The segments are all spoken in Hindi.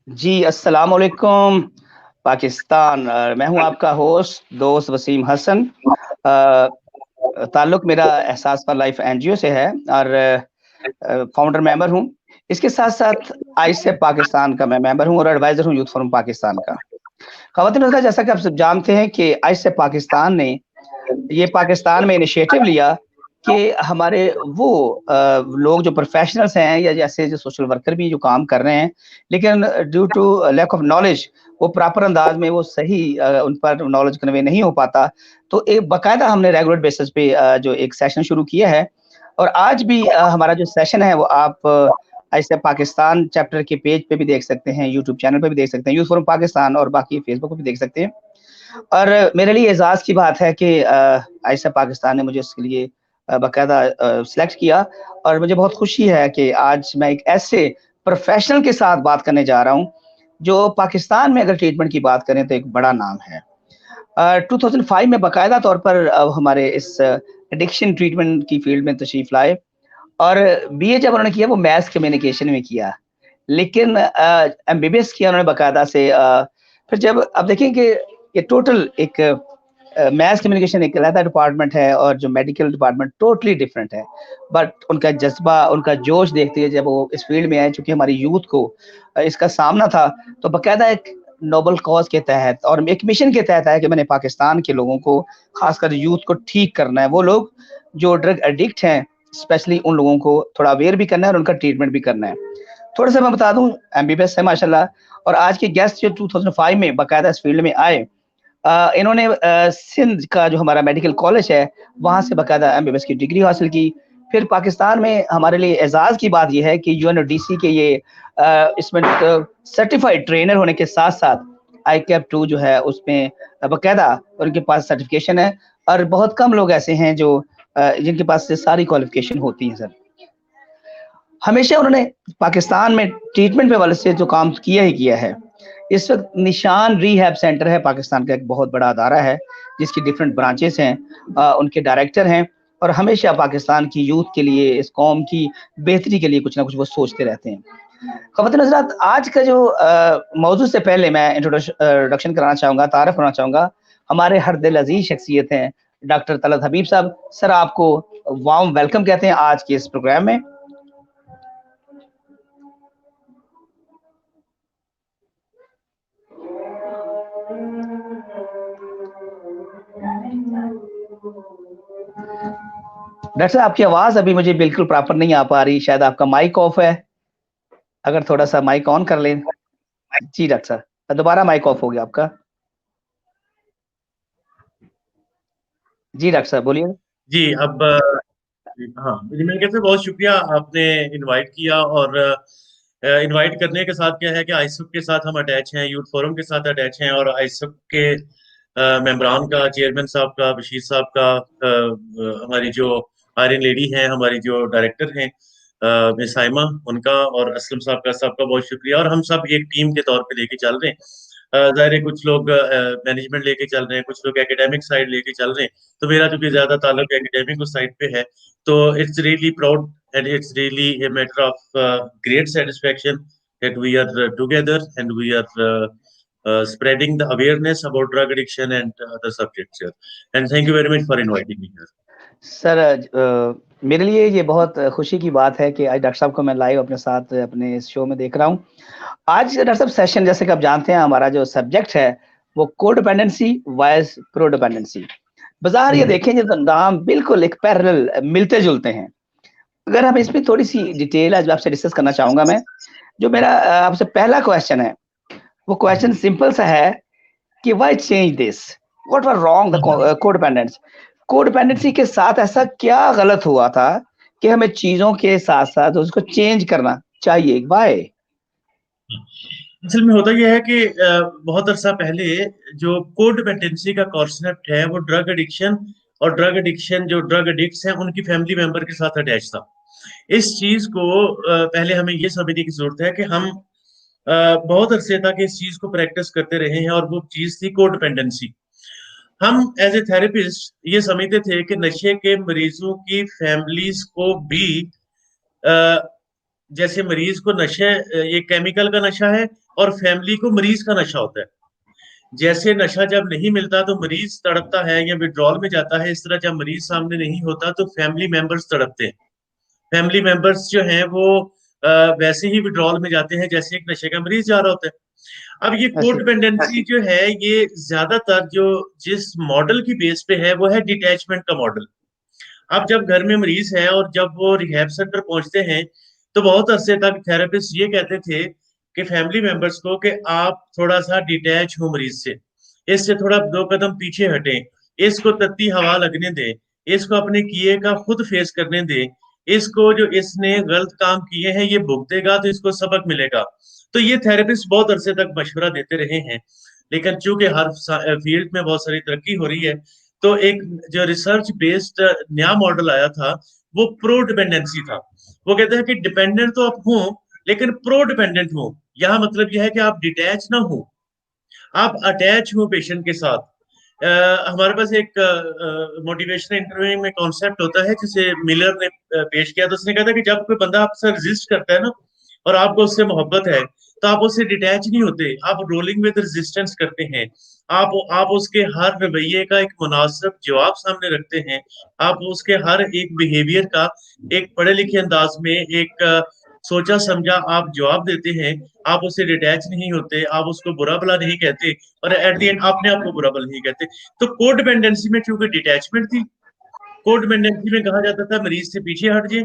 जी, अस्सलाम वालेकुम पाकिस्तान। मैं हूँ आपका होस्ट दोस्त वसीम हसन। ताल्लुक मेरा एहसास फॉर लाइफ एनजीओ से है और फाउंडर मेंबर हूँ। इसके साथ-साथ आईसेप पाकिस्तान का मैं मेंबर हूँ और एडवाइज़र हूँ यूथ फोरम पाकिस्तान का। ख़वातीन-ओ-हज़रात, जैसा कि आप सब जानते हैं कि आईसेप पाकिस्तान ने ये पाकिस्तान में इनिशिएटिव लिया कि हमारे वो लोग जो प्रोफ़ेशनल्स हैं या जैसे जो सोशल वर्कर भी जो काम कर रहे हैं, लेकिन due to lack of knowledge वो प्रॉपर अंदाज़ में वो सही उन पर नॉलेज कन्वे नहीं हो पाता। तो एक बाकायदा हमने रेगुलर बेसिस पे जो एक सेशन शुरू किया है और आज भी हमारा जो सेशन है वो आप आईसेप पाकिस्तान चैप्टर के पेज पे भी देख सकते हैं, यूट्यूब चैनल पे भी देख सकते हैं, यूथ फोरम पाकिस्तान और बाकी फेसबुक पे भी देख सकते हैं। और मेरे लिए एज़ाज़ की बात है कि आईसेप पाकिस्तान ने मुझे उसके लिए बाकायदा सेलेक्ट किया और मुझे बहुत खुशी है कि आज मैं एक ऐसे प्रोफ़ेशनल के साथ बात करने जा रहा हूँ, जो पाकिस्तान में अगर ट्रीटमेंट की बात करें तो एक बड़ा नाम है। 2005 में बाकायदा तौर पर हमारे इस एडिक्शन ट्रीटमेंट की फ़ील्ड में तशरीफ़ लाए और बीए जब उन्होंने किया वो मैस कम्युनिकेशन में किया। लेकिन एमबीबीएस किया उन्होंने बाकायदा से फिर जब अब देखें कि ये टोटल एक मैस कम्युनिकेशन एक अलग डिपार्टमेंट है और जो मेडिकल डिपार्टमेंट टोटली डिफरेंट है। बट उनका जज़्बा, उनका जोश देखते हुए जब वो इस फ़ील्ड में आए, चूँकि हमारी यूथ को इसका सामना था, तो बाकायदा एक नोबल कॉज़ के तहत और एक मिशन के तहत आया कि मैंने पाकिस्तान के लोगों को, ख़ासकर यूथ को ठीक करना है। वो लोग जो ड्रग एडिक्ट हैं, स्पेशली उन लोगों को थोड़ा अवेयर भी करना है और उनका ट्रीटमेंट भी करना है। थोड़ा-सा मैं बता दूँ, एमबीबीएस है माशाल्लाह और आज के गेस्ट जो 2005 में बाकायदा इस फ़ील्ड में आए इन्होंने सिंध का जो हमारा मेडिकल कॉलेज है, वहाँ से बाकायदा एमबीबीएस की डिग्री हासिल की। फिर पाकिस्तान में हमारे लिए एज़ाज़ की बात ये है कि यूएनओडीसी के ये इसमें सर्टिफ़ाइड ट्रेनर होने के साथ-साथ आईकेप 2 जो है उसमें बाकायदा उनके पास सर्टिफ़िकेशन है और बहुत कम लोग ऐसे हैं जो जिनके पास ये सारी क्वालिफ़िकेशन होती हैं सर। हमेशा उन्होंने पाकिस्तान में ट्रीटमेंट के हवाले से जो काम किया ही किया है। इस वक़्त निशान रिहैब सेंटर है, पाकिस्तान का एक बहुत बड़ा अदारा है, जिसकी डिफरेंट ब्रांचेज़ हैं। उनके डायरेक्टर हैं और हमेशा पाकिस्तान की यूथ के लिए, इस कौम की बेहतरी के लिए कुछ ना कुछ वो सोचते रहते हैं। ख़वातीन-ओ-हज़रात, आज का जो मौज़ू से पहले मैं इंट्रोडक्शन कराना चाहूँगा, तारुफ़ कराना चाहूँगा, हमारे हर दिल अज़ीज़ शख्सियत हैं, डॉक्टर तलत हबीब साहब। सर, आपको वार्म वेलकम कहते हैं आज के इस प्रोग्राम में। डॉक्टर साहब, आपकी आवाज़ अभी मुझे बिल्कुल प्रॉपर नहीं आ पा रही, शायद आपका माइक ऑफ है। अगर थोड़ा-सा माइक ऑन कर लें। जी, डॉक्टर साहब। दोबारा माइक ऑफ हो गया आपका। जी, डॉक्टर साहब बोलिए। जी, अब हाँ, जी, मेरे ख्याल से बहुत शुक्रिया आपने इनवाइट किया और इनवाइट करने के साथ क्या है कि आइसुक के साथ हम अटैच हैं, यूथ फोरम के साथ अटैच हैं और आइसुक के मेंबरान का, चेयरमैन साहब का, बशीर साहब का, हमारी जो आयरन लेडी हैं, हमारी जो डायरेक्टर हैं मिस साइमा, उनका और असलम साहब का, सबका बहुत शुक्रिया। और हम सब एक टीम के तौर पे लेके चल रहे हैं। ज़ाहिर है कुछ लोग मैनेजमेंट लेके चल रहे हैं, कुछ लोग एकेडमिक साइड लेके चल रहे हैं। तो मेरा चूंकि ज्यादा ताल्लुक एकेडमिक उस साइड पे है, तो it's really proud and it's really a matter of great satisfaction that we are together and we are spreading the awareness about drug addiction and other subjects here. And thank you very much for inviting me here. Sir, मेरे लिए ये बहुत खुशी की बात है कि आज डॉक्टर साहब को मैं लाइव अपने साथ अपने इस शो में देख रहा हूँ। आज डॉक्टर साहब सेशन, जैसे कि आप जानते हैं, हमारा जो सब्जेक्ट है वो कोडिपेंडेंसी वर्सेस प्रोडिपेंडेंसी। बाज़ाहिर ये देखें जो नाम बिल्कुल एक पैरेलल मिलते-जुलते हैं। अगर हम इसमें थोड़ी-सी डिटेल आज आपसे डिस्कस करना चाहूँगा मैं। जो मेरा आपसे पहला क्वेश्चन है, वो क्वेश्चन सिंपल सा है कि why change this? What were wrong the codependence? Codependency के साथ ऐसा क्या गलत हुआ था कि हमें चीज़ों के साथ-साथ उसको चेंज करना चाहिए? व्हाई? असल में होता यह है कि बहुत अरसा पहले जो कोडिपेंडेंसी का कॉन्सेप्ट है वो ड्रग एडिक्शन और ड्रग एडिक्शन जो ड्रग एडिक्ट्स हैं उनकी फैमिली मेंबर के साथ अटैच था। इस चीज को पहले हमें ये समझने की जरूरत है कि हम बहुत अरसे तक इस चीज को प्रैक्टिस करते रहे हैं और वो चीज थी कोडिपेंडेंसी। हम एज ए थेरेपिस्ट ये समझते थे कि नशे के मरीजों की फैमिलीज को भी अ, जैसे मरीज को नशे, ये केमिकल का नशा है और फैमिली को मरीज का नशा होता है। जैसे नशा जब नहीं मिलता तो मरीज तड़पता है या विड्रॉल में जाता है, इस तरह जब मरीज सामने नहीं होता तो फैमिली मेंबर्स तड़पते हैं। फैमिली मेंबर्स जो हैं वो अ, वैसे ही विड्रॉल में जाते हैं जैसे एक नशे का मरीज जा रहा होता है। अब ये ऐसे। कोडिपेंडेंसी जो है ये ज्यादातर जो जिस मॉडल की बेस पे है वो है डिटैचमेंट का मॉडल। अब जब घर में मरीज है और जब वो रिहैब सेंटर पहुंचते हैं तो बहुत अरसे तक थेरेपिस्ट ये कहते थे कि फैमिली मेंबर्स को कि आप थोड़ा सा डिटैच हो मरीज से, इससे थोड़ा दो कदम पीछे हटें, इसको तत्ती हवा लगने दें, इसको अपने किए का खुद फेस करने दें, इसको जो इसने गलत काम किए हैं ये भुगतेगा तो इसको सबक मिलेगा। तो ये थेरेपिस्ट बहुत अरसे तक मशवरा देते रहे हैं। लेकिन चूंकि हर फील्ड में बहुत सारी तरक्की हो रही है तो एक जो रिसर्च बेस्ड नया मॉडल आया था वो प्रो डिपेंडेंसी था। वो कहते हैं कि डिपेंडेंट तो आप हो लेकिन प्रो डिपेंडेंट हो। यहाँ मतलब यह है कि आप डिटैच ना हो, आप अटैच हो पेशेंट के साथ। हमारे पास एक मोटिवेशनल इंटरव्यू में कॉन्सेप्ट होता है जिसे मिलर ने पेश किया। तो उसने कहा था कि जब कोई बंदा आपसे रेजिस्ट करता है ना और आपको उससे मोहब्बत है तो आप उससे डिटैच नहीं होते, आप रोलिंग विद रेजिस्टेंस करते हैं। आप उसके हर रवैये का एक मुनासिब जवाब सामने रखते हैं। आप उसके हर एक बिहेवियर का एक पढ़े लिखे अंदाज में एक सोचा समझा आप जवाब देते हैं। आप उससे डिटैच नहीं होते, आप उसको बुरा भला नहीं कहते और एट द एंड अपने आप को बुरा भला नहीं कहते। तो कोडिपेंडेंसी में चूंकि डिटैचमेंट थी, कोडिपेंडेंसी में कहा जाता था मरीज से पीछे हट जाए।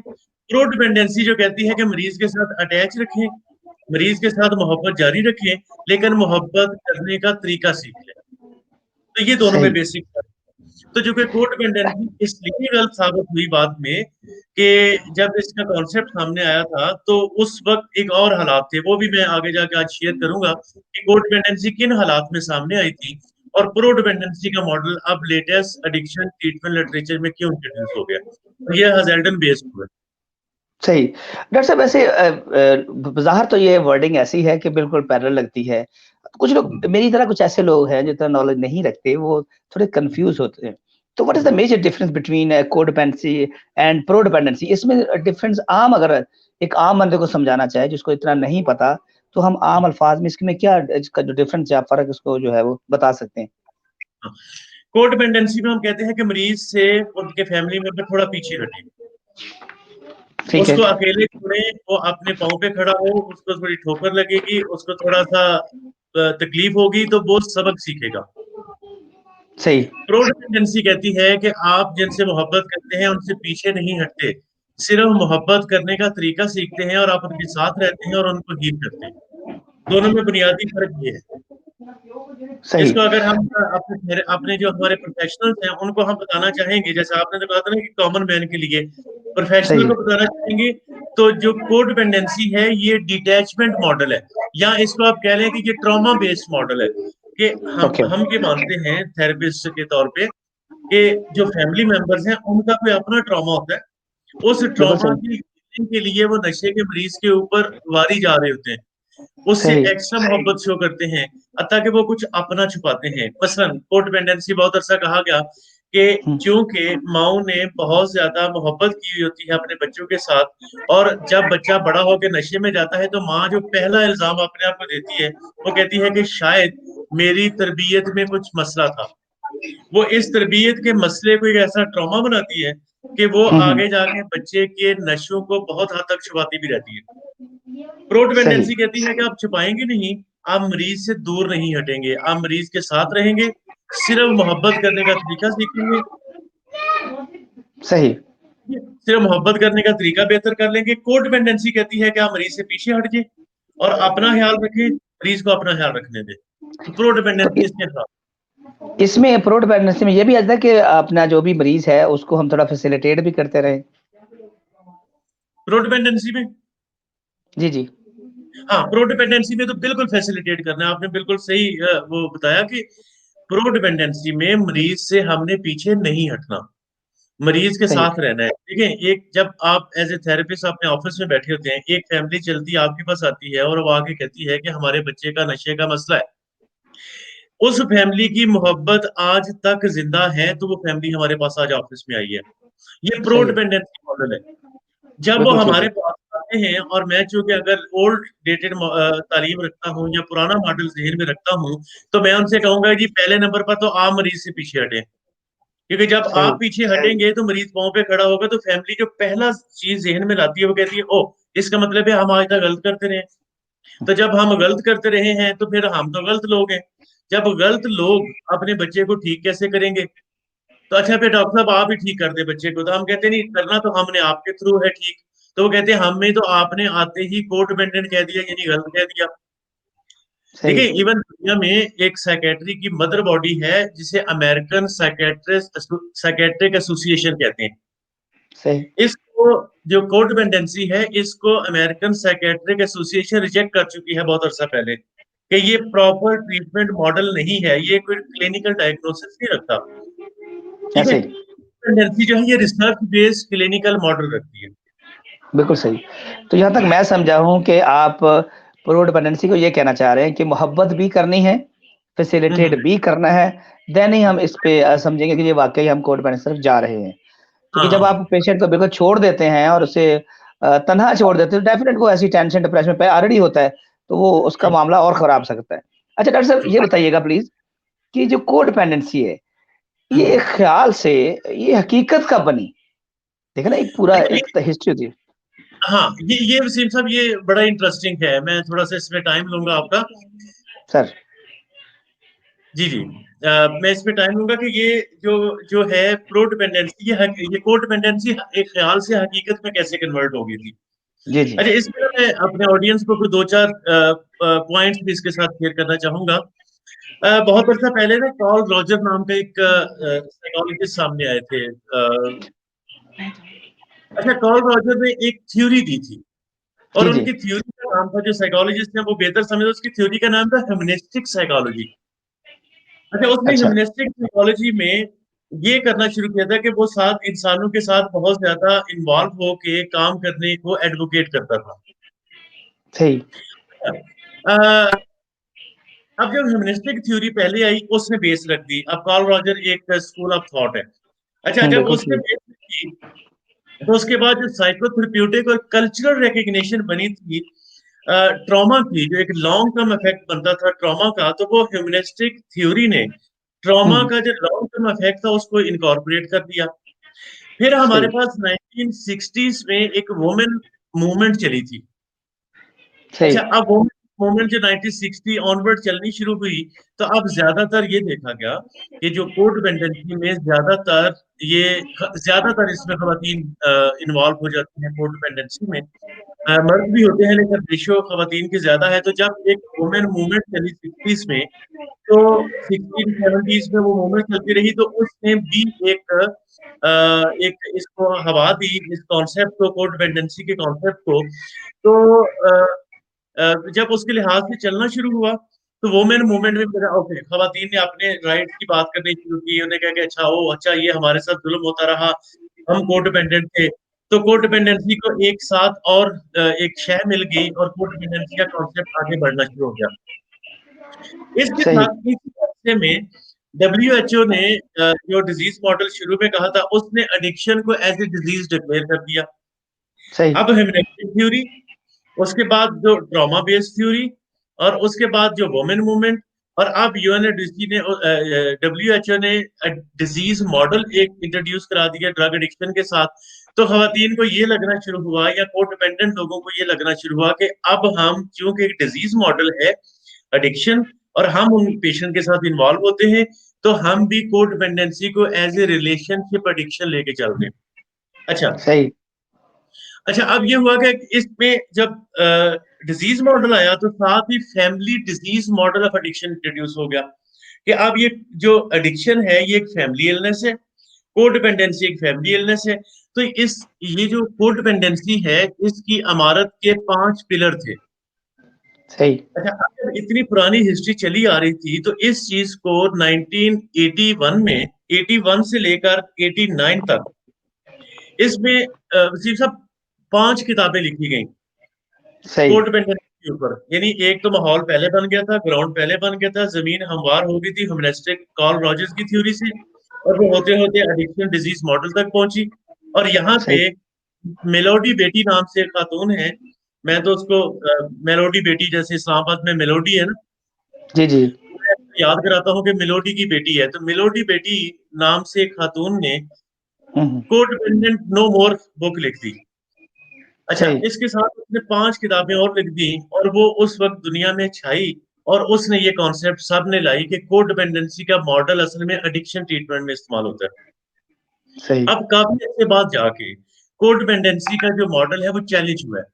प्रोडिपेंडेंसी जो कहती है कि मरीज के साथ अटैच रखें, मरीज के साथ मोहब्बत जारी रखें, लेकिन मोहब्बत करने का तरीका सीख लें। तो ये दोनों में सही। बेसिक फर्क है। तो जो कि कोडिपेंडेंसी इसलिए गलत साबित हुई बाद में कि जब इसका कॉन्सेप्ट सामने आया था तो उस वक्त एक और हालात थे, वो भी मैं आगे जाके आज शेयर करूंगा कि कोडिपेंडेंसी किन हालात में सामने आई थी और प्रो डिपेंडेंसी का मॉडल अब लेटेस्ट एडिक्शन ट्रीटमेंट लिटरेचर में क्यों इंट्रोड्यूस हो गया। तो ये हजेल्डन बेस्ड हुआ। सही। डॉक्टर साहब वैसे ब-ज़ाहिर तो ये वर्डिंग ऐसी है कि बिल्कुल पैरेलल लगती है। कुछ लोग मेरी तरह कुछ ऐसे लोग हैं जितना नॉलेज नहीं रखते, वो थोड़े कन्फ्यूज़ होते हैं। तो what is the major difference between codependency and pro dependency? इसमें डिफरेंस आम अगर एक आम बंदे को समझाना चाहे जिसको इतना नहीं पता, तो हम आम अल्फाज में इसमें क्या इसका जो डिफरेंस या फ़र्क इसको जो है वो बता सकते हैं? कोडिपेंडेंसी में हम कहते हैं कि मरीज से उनके फैमिली मेंबर थोड़ा पीछे हटे, ठीक है। उसको अकेले छोड़े, वो अपने पाँव पे खड़ा हो, उसको थोड़ी ठोकर लगेगी, उसको थोड़ा सा तकलीफ होगी तो वो सबक सीखेगा। सही। प्रो डिपेंडेंसी कहती है कि आप जिनसे मोहब्बत करते हैं उनसे पीछे नहीं हटते, सिर्फ मोहब्बत करने का तरीका सीखते हैं और आप उनके साथ रहते हैं और उनको हील करते हैं। दोनों में बुनियादी फर्क ये है। सही। इसको अगर हम अपने अपने जो हमारे प्रोफेशनल्स हैं उनको हम बताना चाहेंगे, जैसे आपने तो कहा था ना कि कॉमन मैन के लिए, प्रोफेशनल सही। को बताना चाहेंगे तो जो कोडिपेंडेंसी है ये डिटैचमेंट मॉडल है, या इसको आप कह लें कि ये ट्रॉमा बेस्ड मॉडल है। कि ओके। हम ये मानते हैं थेरेपिस्ट के तौर पे कि जो फैमिली मेंबर्स हैं उनका कोई अपना ट्रॉमा होता है, उस बिल्कुल ट्रॉमा सही। की healing के लिए वो नशे के मरीज के ऊपर वारी जा रहे होते हैं, उससे सही। एक्स्ट्रा मोहब्बत शो करते हैं ताकि वो कुछ अपना छुपाते हैं। मसलन कोडिपेंडेंसी बहुत अरसा कहा गया कि हुँ। चूंकि माओ ने बहुत ज्यादा मोहब्बत की हुई होती है अपने बच्चों के साथ, और जब बच्चा बड़ा होकर नशे में जाता है तो माँ जो पहला इल्जाम अपने आप को देती है वो कहती है कि शायद मेरी तरबियत में कुछ मसला था। वो इस तरबियत के मसले को एक ऐसा ट्रॉमा बनाती है कि वो हुँ, हुँ। आगे जाके बच्चे के नशों को बहुत हद तक छुपाती भी रहती है। प्रो सही। डिपेंडेंसी कहती है कि आप छुपाएंगे नहीं, आप मरीज से दूर नहीं हटेंगे, आप मरीज के साथ रहेंगे, सिर्फ मोहब्बत करने का तरीका सीखेंगे, सही। सिर्फ मोहब्बत करने का तरीका बेहतर कर लेंगे। को डिपेंडेंसी कहती है कि आप मरीज से पीछे हट जाए और अपना ख्याल रखें, मरीज को अपना ख्याल रखने दें। तो प्रो तो डिपेंडेंसी इसके खिलाफ। इसमें प्रो डिपेंडेंसी में ये भी आता है कि अपना जो भी मरीज़ है, उसको हम थोड़ा फैसिलिटेट भी करते रहें। प्रो डिपेंडेंसी में, जी, जी। हाँ, प्रो डिपेंडेंसी में तो बिल्कुल फैसिलिटेट करना है। आपने बिल्कुल सही वो बताया कि प्रो डिपेंडेंसी में मरीज से हमने पीछे नहीं हटना, मरीज के सही। साथ रहना है। ठीक है, एक जब आप एज ए थेरेपिस्ट अपने ऑफिस में बैठे होते हैं, एक फैमिली चलती आपके पास आती है और वो आके कहती है कि हमारे बच्चे का नशे का मसला है। उस फैमिली की मोहब्बत आज तक जिंदा है, तो वो फैमिली हमारे पास आज ऑफिस में आई है। ये प्रो सही है, डिपेंडेंसी मॉडल है। जब वो बिल्कुल ठीक हमारे है। पास आते हैं, और मैं चूंकि अगर ओल्ड डेटेड तालीम रखता हूँ या पुराना मॉडल जहन में रखता हूँ, तो मैं उनसे कहूंगा कि पहले नंबर पर तो आप मरीज से पीछे हटें। क्योंकि जब सही, आप पीछे हटेंगे तो मरीज पाँव पे खड़ा होगा, तो फैमिली जो पहला चीज जहन में लाती है वो कहती है, ओ इसका मतलब है हम आज तक गलत करते रहे। तो जब हम गलत करते रहे हैं तो फिर हम तो गलत लोग हैं। जब गलत लोग अपने बच्चे को ठीक कैसे करेंगे? तो अच्छा फिर डॉक्टर साहब आप ही ठीक कर दे बच्चे को। तो हम कहते नहीं, करना तो हमने आपके थ्रू है ठीक। तो वो कहते हैं हमें तो आपने आते ही को डिपेंडेंट कह दिया, यानी गलत कह दिया। सही, देखिए, इवन दुनिया में एक साइकेट्री की मदर बॉडी है जिसे अमेरिकन साइकेट्रिक एसोसिएशन कहते हैं। सही, इसको, जो कोडिपेंडेंसी है, इसको अमेरिकन साइकेट्रिक एसोसिएशन रिजेक्ट कर चुकी है बहुत अरसा पहले, कि ये प्रॉपर ट्रीटमेंट मॉडल नहीं है, ये कोई क्लिनिकल डायग्नोसिस नहीं रखता। ठीक है, ऐसे ही, टेंडेंसी जो है ये रिसर्च बेस्ड क्लिनिकल मॉडल रखती है। बिल्कुल सही। तो जहाँ तक मैं समझा हूँ कि आप प्रो डिपेंडेंसी को ये कहना चाह रहे हैं कि मोहब्बत भी करनी है, हम्म। फैसिलिटेट भी करना है, देन ही हम इस पे समझेंगे कि ये वाक़ई हम को डिपेंडेंसी की तरफ जा रहे हैं। क्योंकि जब हाँ। आप पेशेंट को बिल्कुल छोड़ देते हैं और उसे तन्हा छोड़ देते हैं, तो डेफ़िनेट वो ऐसी टेंशन, डिप्रेशन पे ऑलरेडी होता है, तो वो उसका हम्म, मामला और ख़राब सकता है। अच्छा डॉक्टर साहब हम्म, ये बताइएगा प्लीज़ कि जो को-डिपेंडेंसी है, ये हम्म। एक ख़्याल से ये हकीकत कब बनी? देखिए ना एक पूरा देखिए, एक त हिस्ट्री होती है। हाँ, ये वसीम साहब, ये बड़ा इंटरेस्टिंग है। मैं थोड़ा सा इसमें टाइम लूंगा आपका। सर, जी जी। मैं इस पे टाइम लूंगा कि ये जो जो है प्रो डिपेंडेंसी, ये को डिपेंडेंसी एक ख्याल से हकीकत में कैसे कन्वर्ट हो गई थी। जी, जी। अच्छा, इसमें ना मैं अपने ऑडियंस को कोई दो चार पॉइंट्स भी इसके साथ शेयर करना चाहूंगा। बहुत अर्सा पहले ना कार्ल रॉजर नाम का एक साइकोलॉजिस्ट सामने आए थे। अच्छा, कार्ल रॉजर ने एक थ्योरी दी थी, और जी, जी। उनकी थ्योरी का नाम था, जो साइकोलॉजिस्ट है वो बेहतर समझे, उसकी थ्योरी का नाम था ह्यूमनिस्टिक साइकोलॉजी। अच्छा, उसने अच्छा, ह्यूमनिस्टिक साइकोलॉजी में ये करना शुरू किया था कि वो साथ इंसानों के साथ बहुत ज्यादा इन्वॉल्व होके काम करने को एडवोकेट करता था। सही। अ, अब जब ह्यूमनिस्टिक थ्योरी पहले आई, उसने बेस रख दी। अब कार्ल रॉजर एक स्कूल ऑफ थॉट है। अच्छा, हुँ, जब बिल्कुल उसने ठीक। बेस रखी, तो उसके बाद जो साइकोथेरेप्यूटिक और कल्चरल रिकग्निशन बनी थी ट्रॉमा की, जो एक लॉन्ग टर्म इफेक्ट बनता था ट्रॉमा का, तो वो ह्यूमनिस्टिक थ्योरी ने हुँ, ट्रॉमा का जो लॉन्ग टर्म इफेक्ट था उसको इनकॉर्पोरेट कर दिया। फिर हमारे सही, पास 1960s में एक वुमेन मूवमेंट चली थी। सही, अच्छा, अब वो मूवमेंट जो 1960 ऑनवर्ड चलनी शुरू हुई, तो अब ज्यादातर ये देखा गया कि जो कोड डिपेंडेंसी में ज्यादातर इसमें खवातीन इन्वॉल्व हो जाती हैं कोड डिपेंडेंसी में। मर्द भी होते हैं, लेकिन रेशियो खवातीन की ज्यादा है। तो जब एक वुमेन मूवमेंट चली 60s में, तो 1670s में वो मूवमेंट चलती रही, तो उसने भी एक इसको हवा दी, इस कॉन्सेप्ट को, कोड डिपेंडेंसी के कॉन्सेप्ट को। तो जब उसके लिहाज से चलना शुरू हुआ, तो वुमेन मूवमेंट में मेरा ओके, खवातीन ने अपने राइट्स की बात करनी शुरू की। उन्हें कहा कि अच्छा, ओ अच्छा, ये हमारे साथ जुल्म होता रहा, हम कोडिपेंडेंट थे। तो कोडिपेंडेंसी को एक साथ और एक शह मिल गई, और कोडिपेंडेंसी का कॉन्सेप्ट आगे बढ़ना शुरू हो गया। इसके सही, साथ इसी हफ्ते में WHO ने जो डिजीज मॉडल शुरू में कहा था, उसने एडिक्शन को एज ए डिजीज डिक्लेयर कर दिया। सही, अब ह्यूमैनिटी थ्योरी, उसके बाद जो ट्रॉमा बेस्ड थ्योरी, और उसके बाद जो वुमेन मूवमेंट, और अब यूएनओडीसी ने, WHO ने डिजीज मॉडल एक इंट्रोड्यूस करा दिया ड्रग एडिक्शन के साथ। तो खवातीन को ये लगना शुरू हुआ, या को डिपेंडेंट लोगों को ये लगना शुरू हुआ, कि अब हम, चूंकि एक डिजीज मॉडल है एडिक्शन, और हम उन पेशेंट के साथ इन्वॉल्व होते हैं, तो हम भी को डिपेंडेंसी को एज ए रिलेशनशिप एडिक्शन लेके चल रहे हैं। अच्छा। सही, अच्छा, अब ये हुआ कि इसमें जब डिजीज मॉडल आया, तो साथ ही family disease model of addiction introduce हो गया, कि अब ये जो एडिक्शन है, ये एक फैमिली इलनेस है, कोडिपेंडेंसी एक फैमिली इलनेस है। तो ये जो कोडिपेंडेंसी है, इसकी इमारत के 5 पिलर थे। सही, अच्छा, अगर इतनी पुरानी हिस्ट्री चली आ रही थी, तो इस चीज को 1981 में, 81 से लेकर 89 तक, इसमें वसीम साहब 5 किताबें लिखी गई सही, कोडिपेंडेंसी के ऊपर, यानी एक तो माहौल पहले बन गया था, ग्राउंड पहले बन गया था, जमीन हमवार हो गई थी ह्यूमनिस्टिक कार्ल रॉजर्स की थ्योरी से, और वो होते होते एडिक्शन डिजीज मॉडल तक पहुंची। और यहाँ पे सही। मेलोडी बेटी नाम से एक खातून है, मैं तो उसको मेलोडी बेटी, जैसे इस्लामाबाद में मेलोडी है ना, जी जी। मैं याद कराता हूँ कि मेलोडी की बेटी है, तो मेलोडी बेटी नाम से एक खातून ने हम्म। कोडिपेंडेंट नो मोर बुक लिख दी। अच्छा, सही। इसके साथ उसने 5 किताबें और लिख दी, और वो उस वक्त दुनिया में छाई, और उसने ये कॉन्सेप्ट सबने लाई कि कोडिपेंडेंसी का मॉडल असल में एडिक्शन ट्रीटमेंट में इस्तेमाल होता है। सही। अब काफी अच्छे बाद जाके कोडिपेंडेंसी का जो मॉडल है वो चैलेंज हुआ है।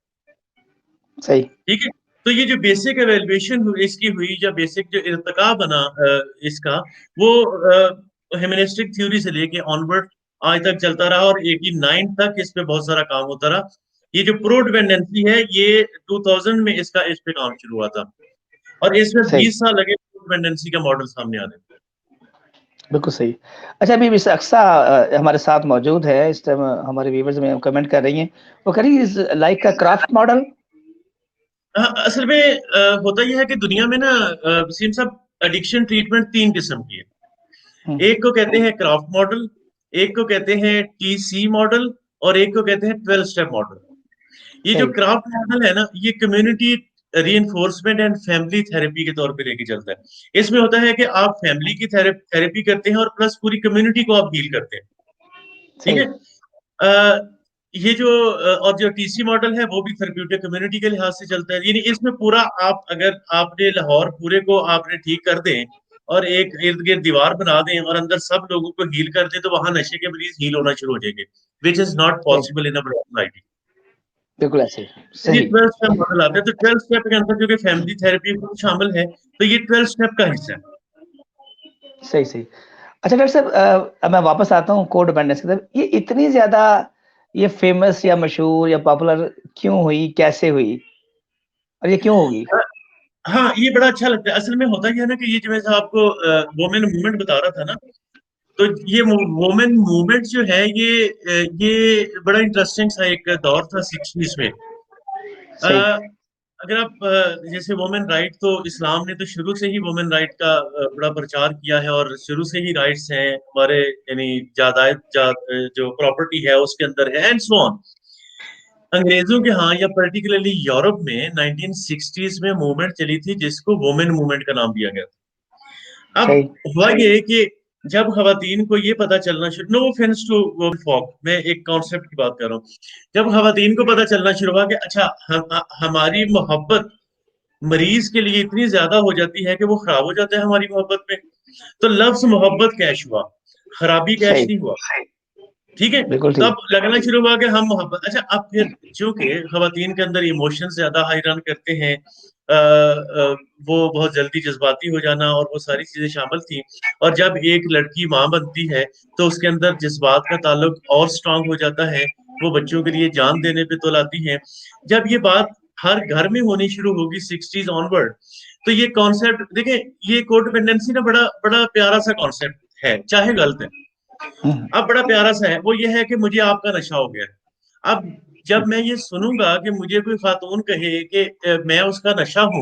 सही। ठीक है, तो ये जो बेसिक एवेल्युएशन हुई इसकी हुई, या बेसिक जो इर्तका बना इसका, वो ह्यूमनिस्टिक थ्योरी से लेके ऑनवर्ड आज तक चलता रहा, और 89 तक इस पे बहुत सारा काम होता रहा। ये जो प्रो डिपेंडेंसी है, ये 2000 में इसका इस पे काम शुरू हुआ था, और इसमें सही। 20 साल लगे प्रो डिपेंडेंसी का मॉडल सामने आने में। बिल्कुल सही। अच्छा, अभी मिस अक्सा हमारे साथ मौजूद है इस टाइम, हमारे व्यूवर्स में कमेंट कर रही हैं, वो कह रही है is like a craft model. हाँ, असल में होता यह है कि दुनिया में ना वसीम साहब, एडिक्शन ट्रीटमेंट 3 किस्म की है। हम्म। एक को कहते हैं क्राफ्ट मॉडल, एक को कहते हैं टीसी मॉडल, और एक को कहते हैं 12 स्टेप मॉडल। ये जो सही। क्राफ्ट मॉडल है ना, ये community reinforcement and family therapy के तौर पे लेके चलता है। इसमें होता है कि आप फैमिली की थेरेपी करते हैं, और प्लस पूरी कम्युनिटी को आप हील करते हैं। ठीक सही। है, ये जो और जो टीसी मॉडल है वो भी थेरेप्यूटिक कम्युनिटी के लिहाज से चलता है, यानी इसमें पूरा आप, अगर आपने लाहौर पूरे को आपने ठीक कर दें, और एक इर्द गिर्द दीवार बना दें, और अंदर सब लोगों को हील कर दें, तो वहां नशे के मरीज हील होना शुरू हो जाएंगे, विच इज नॉट सही। Possible in a society. बिल्कुल ऐसे ही। ये सही। 12 स्टेप मॉडल आता है, तो 12 स्टेप के अंदर क्योंकि फैमिली थेरेपी शामिल है, तो ये 12 स्टेप का हिस्सा है। सही। सही। अच्छा डॉक्टर साहब, अब मैं वापस आता हूँ कोड डिपेंडेंस की तरफ। ये इतनी ज्यादा ये फेमस या मशहूर या पॉपुलर क्यों हुई, कैसे हुई, और ये क्यों होगी? हाँ, ये बड़ा अच्छा लगता है। असल में होता क्या है ना, कि ये जो मैं आपको वोमेन मूवमेंट बता रहा था ना, तो ये वोमेन मूवमेंट जो है, ये बड़ा इंटरेस्टिंग सा एक दौर था 60s में। सही। अगर आप जैसे वोमेन राइट, तो इस्लाम ने तो शुरू से ही वोमेन राइट का बड़ा प्रचार किया है, और शुरू से ही राइट्स हैं हमारे, यानी जो प्रॉपर्टी है उसके अंदर है, एंड सो ऑन। अंग्रेजों के यहाँ, या पर्टिकुलरली यूरोप में 1960s में मूवमेंट चली थी, जिसको वोमेन मूवमेंट का नाम दिया गया था। अब सही। हुआ ये कि जब खवातीन को ये पता चलना शुरू, no offence to women folk, मैं एक कॉन्सेप्ट की बात कर रहा हूँ, जब खवातीन को पता चलना शुरू हुआ कि अच्छा, हमारी मोहब्बत मरीज के लिए इतनी ज्यादा हो जाती है कि वो खराब हो जाता है हमारी मोहब्बत में, तो लफ्ज मोहब्बत कैश हुआ, खराबी कैश सही। नहीं हुआ। ठीक है, बिल्कुल तो ठीक। अब लगना शुरू हुआ कि हम मोहब्बत, अच्छा, अब फिर चूंकि खवातीन के अंदर इमोशंस ज्यादा हाई रन करते हैं, वो बहुत जल्दी जज्बाती हो जाना और वो सारी चीजें शामिल थी, और जब एक लड़की माँ बनती है, तो उसके अंदर जज्बात का ताल्लुक और स्ट्रांग हो जाता है, वो बच्चों के लिए जान देने पे तो लाती है। जब ये बात हर घर में होनी शुरू होगी 60s ऑनवर्ड, तो ये कॉन्सेप्ट देखें, ये कोडिपेंडेंसी ना बड़ा बड़ा प्यारा सा कॉन्सेप्ट है, चाहे गलत है। हम्म। अब बड़ा प्यारा सा है, वो ये है कि मुझे आपका नशा हो गया है। अब जब मैं ये सुनूंगा कि मुझे कोई खातून कहे कि मैं उसका नशा हूं,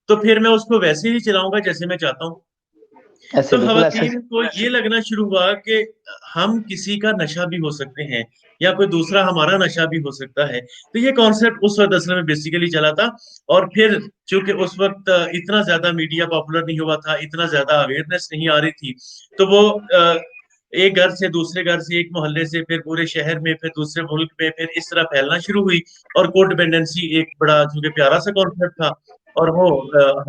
तो फिर मैं उसको वैसे ही चलाऊंगा जैसे मैं चाहता हूँ। ऐसे, तो बिल्कुल ऐसे। खवातीन को ये लगना शुरू हुआ कि हम किसी का नशा भी हो सकते हैं, या कोई दूसरा हमारा नशा भी हो सकता है। तो ये कॉन्सेप्ट उस वक्त असल में बेसिकली चला था। और फिर चूंकि उस वक्त इतना ज्यादा मीडिया पॉपुलर नहीं हुआ था, इतना ज्यादा अवेयरनेस नहीं आ रही थी, तो वो एक घर से दूसरे घर से, एक मोहल्ले से, फिर पूरे शहर में, फिर दूसरे मुल्क में, फिर इस तरह फैलना शुरू हुई। और कोडिपेंडेंसी एक बड़ा चूंकि प्यारा सा कॉन्सेप्ट था, और वो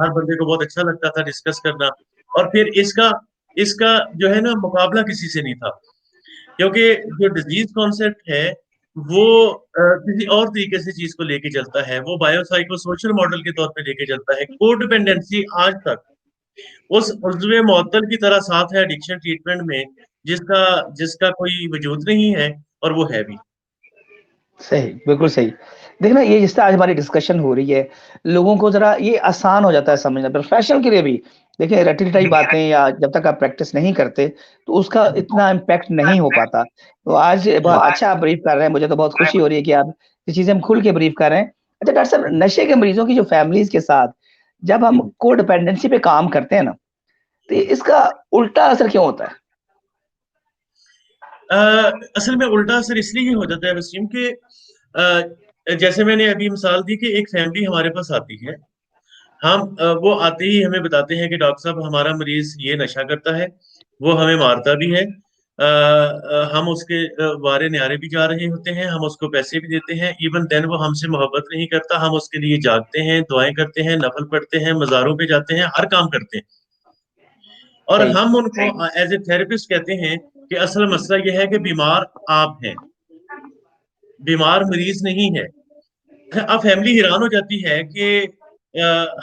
हर बंदे को बहुत अच्छा लगता था डिस्कस करना। और फिर इसका इसका जो है ना, मुकाबला किसी से नहीं था, क्योंकि जो डिजीज कॉन्सेप्ट है वो किसी और तरीके से चीज को लेके चलता है, वो बायोसाइको सोशल मॉडल के तौर पे लेके चलता है। कोडिपेंडेंसी आज तक उस उज़्वे मुअत्तल की तरह साथ है एडिक्शन ट्रीटमेंट में, जिसका जिसका कोई वजूद नहीं है, और वो है भी। सही, बिल्कुल सही। देखिए ना, ये जिस तरह आज हमारी डिस्कशन हो रही है, लोगों को ज़रा ये आसान हो जाता है समझना, प्रोफ़ेशनल के लिए भी। देखिए रटी-रटाई बातें या जब तक आप प्रैक्टिस नहीं करते, तो उसका इतना इम्पैक्ट नहीं हो पाता। तो आज बहुत अच्छा आप ब्रीफ़ कर रहे हैं, मुझे तो बहुत खुशी हो रही है कि आप ये चीज़ें हम खुल के ब्रीफ़ कर रहे हैं। अच्छा डॉक्टर साहब, नशे के मरीजों की जो फैमिलीज के साथ जब हम को डिपेंडेंसी पे काम करते हैं ना, तो इसका उल्टा असर क्यों होता है? अ, असल में उल्टा असर इसलिए हो जाता है वसीम कि जैसे मैंने अभी मिसाल दी कि एक फैमिली हमारे पास आती है। वो आते ही हमें बताते हैं कि डॉक्टर साहब हमारा मरीज ये नशा करता है, वो हमें मारता भी है। हम उसके वारे न्यारे भी जा रहे होते हैं, हम उसको पैसे भी देते हैं, इवन देन वो हमसे मोहब्बत नहीं करता। हम उसके लिए जागते हैं, दुआएं करते हैं, नफल पढ़ते हैं, मज़ारों पे जाते हैं, हर काम करते हैं। और सही। हम उनको एज ए थेरेपिस्ट कहते हैं कि असल मसला यह है कि बीमार आप हैं, बीमार मरीज नहीं है। अब फैमिली हैरान हो जाती है कि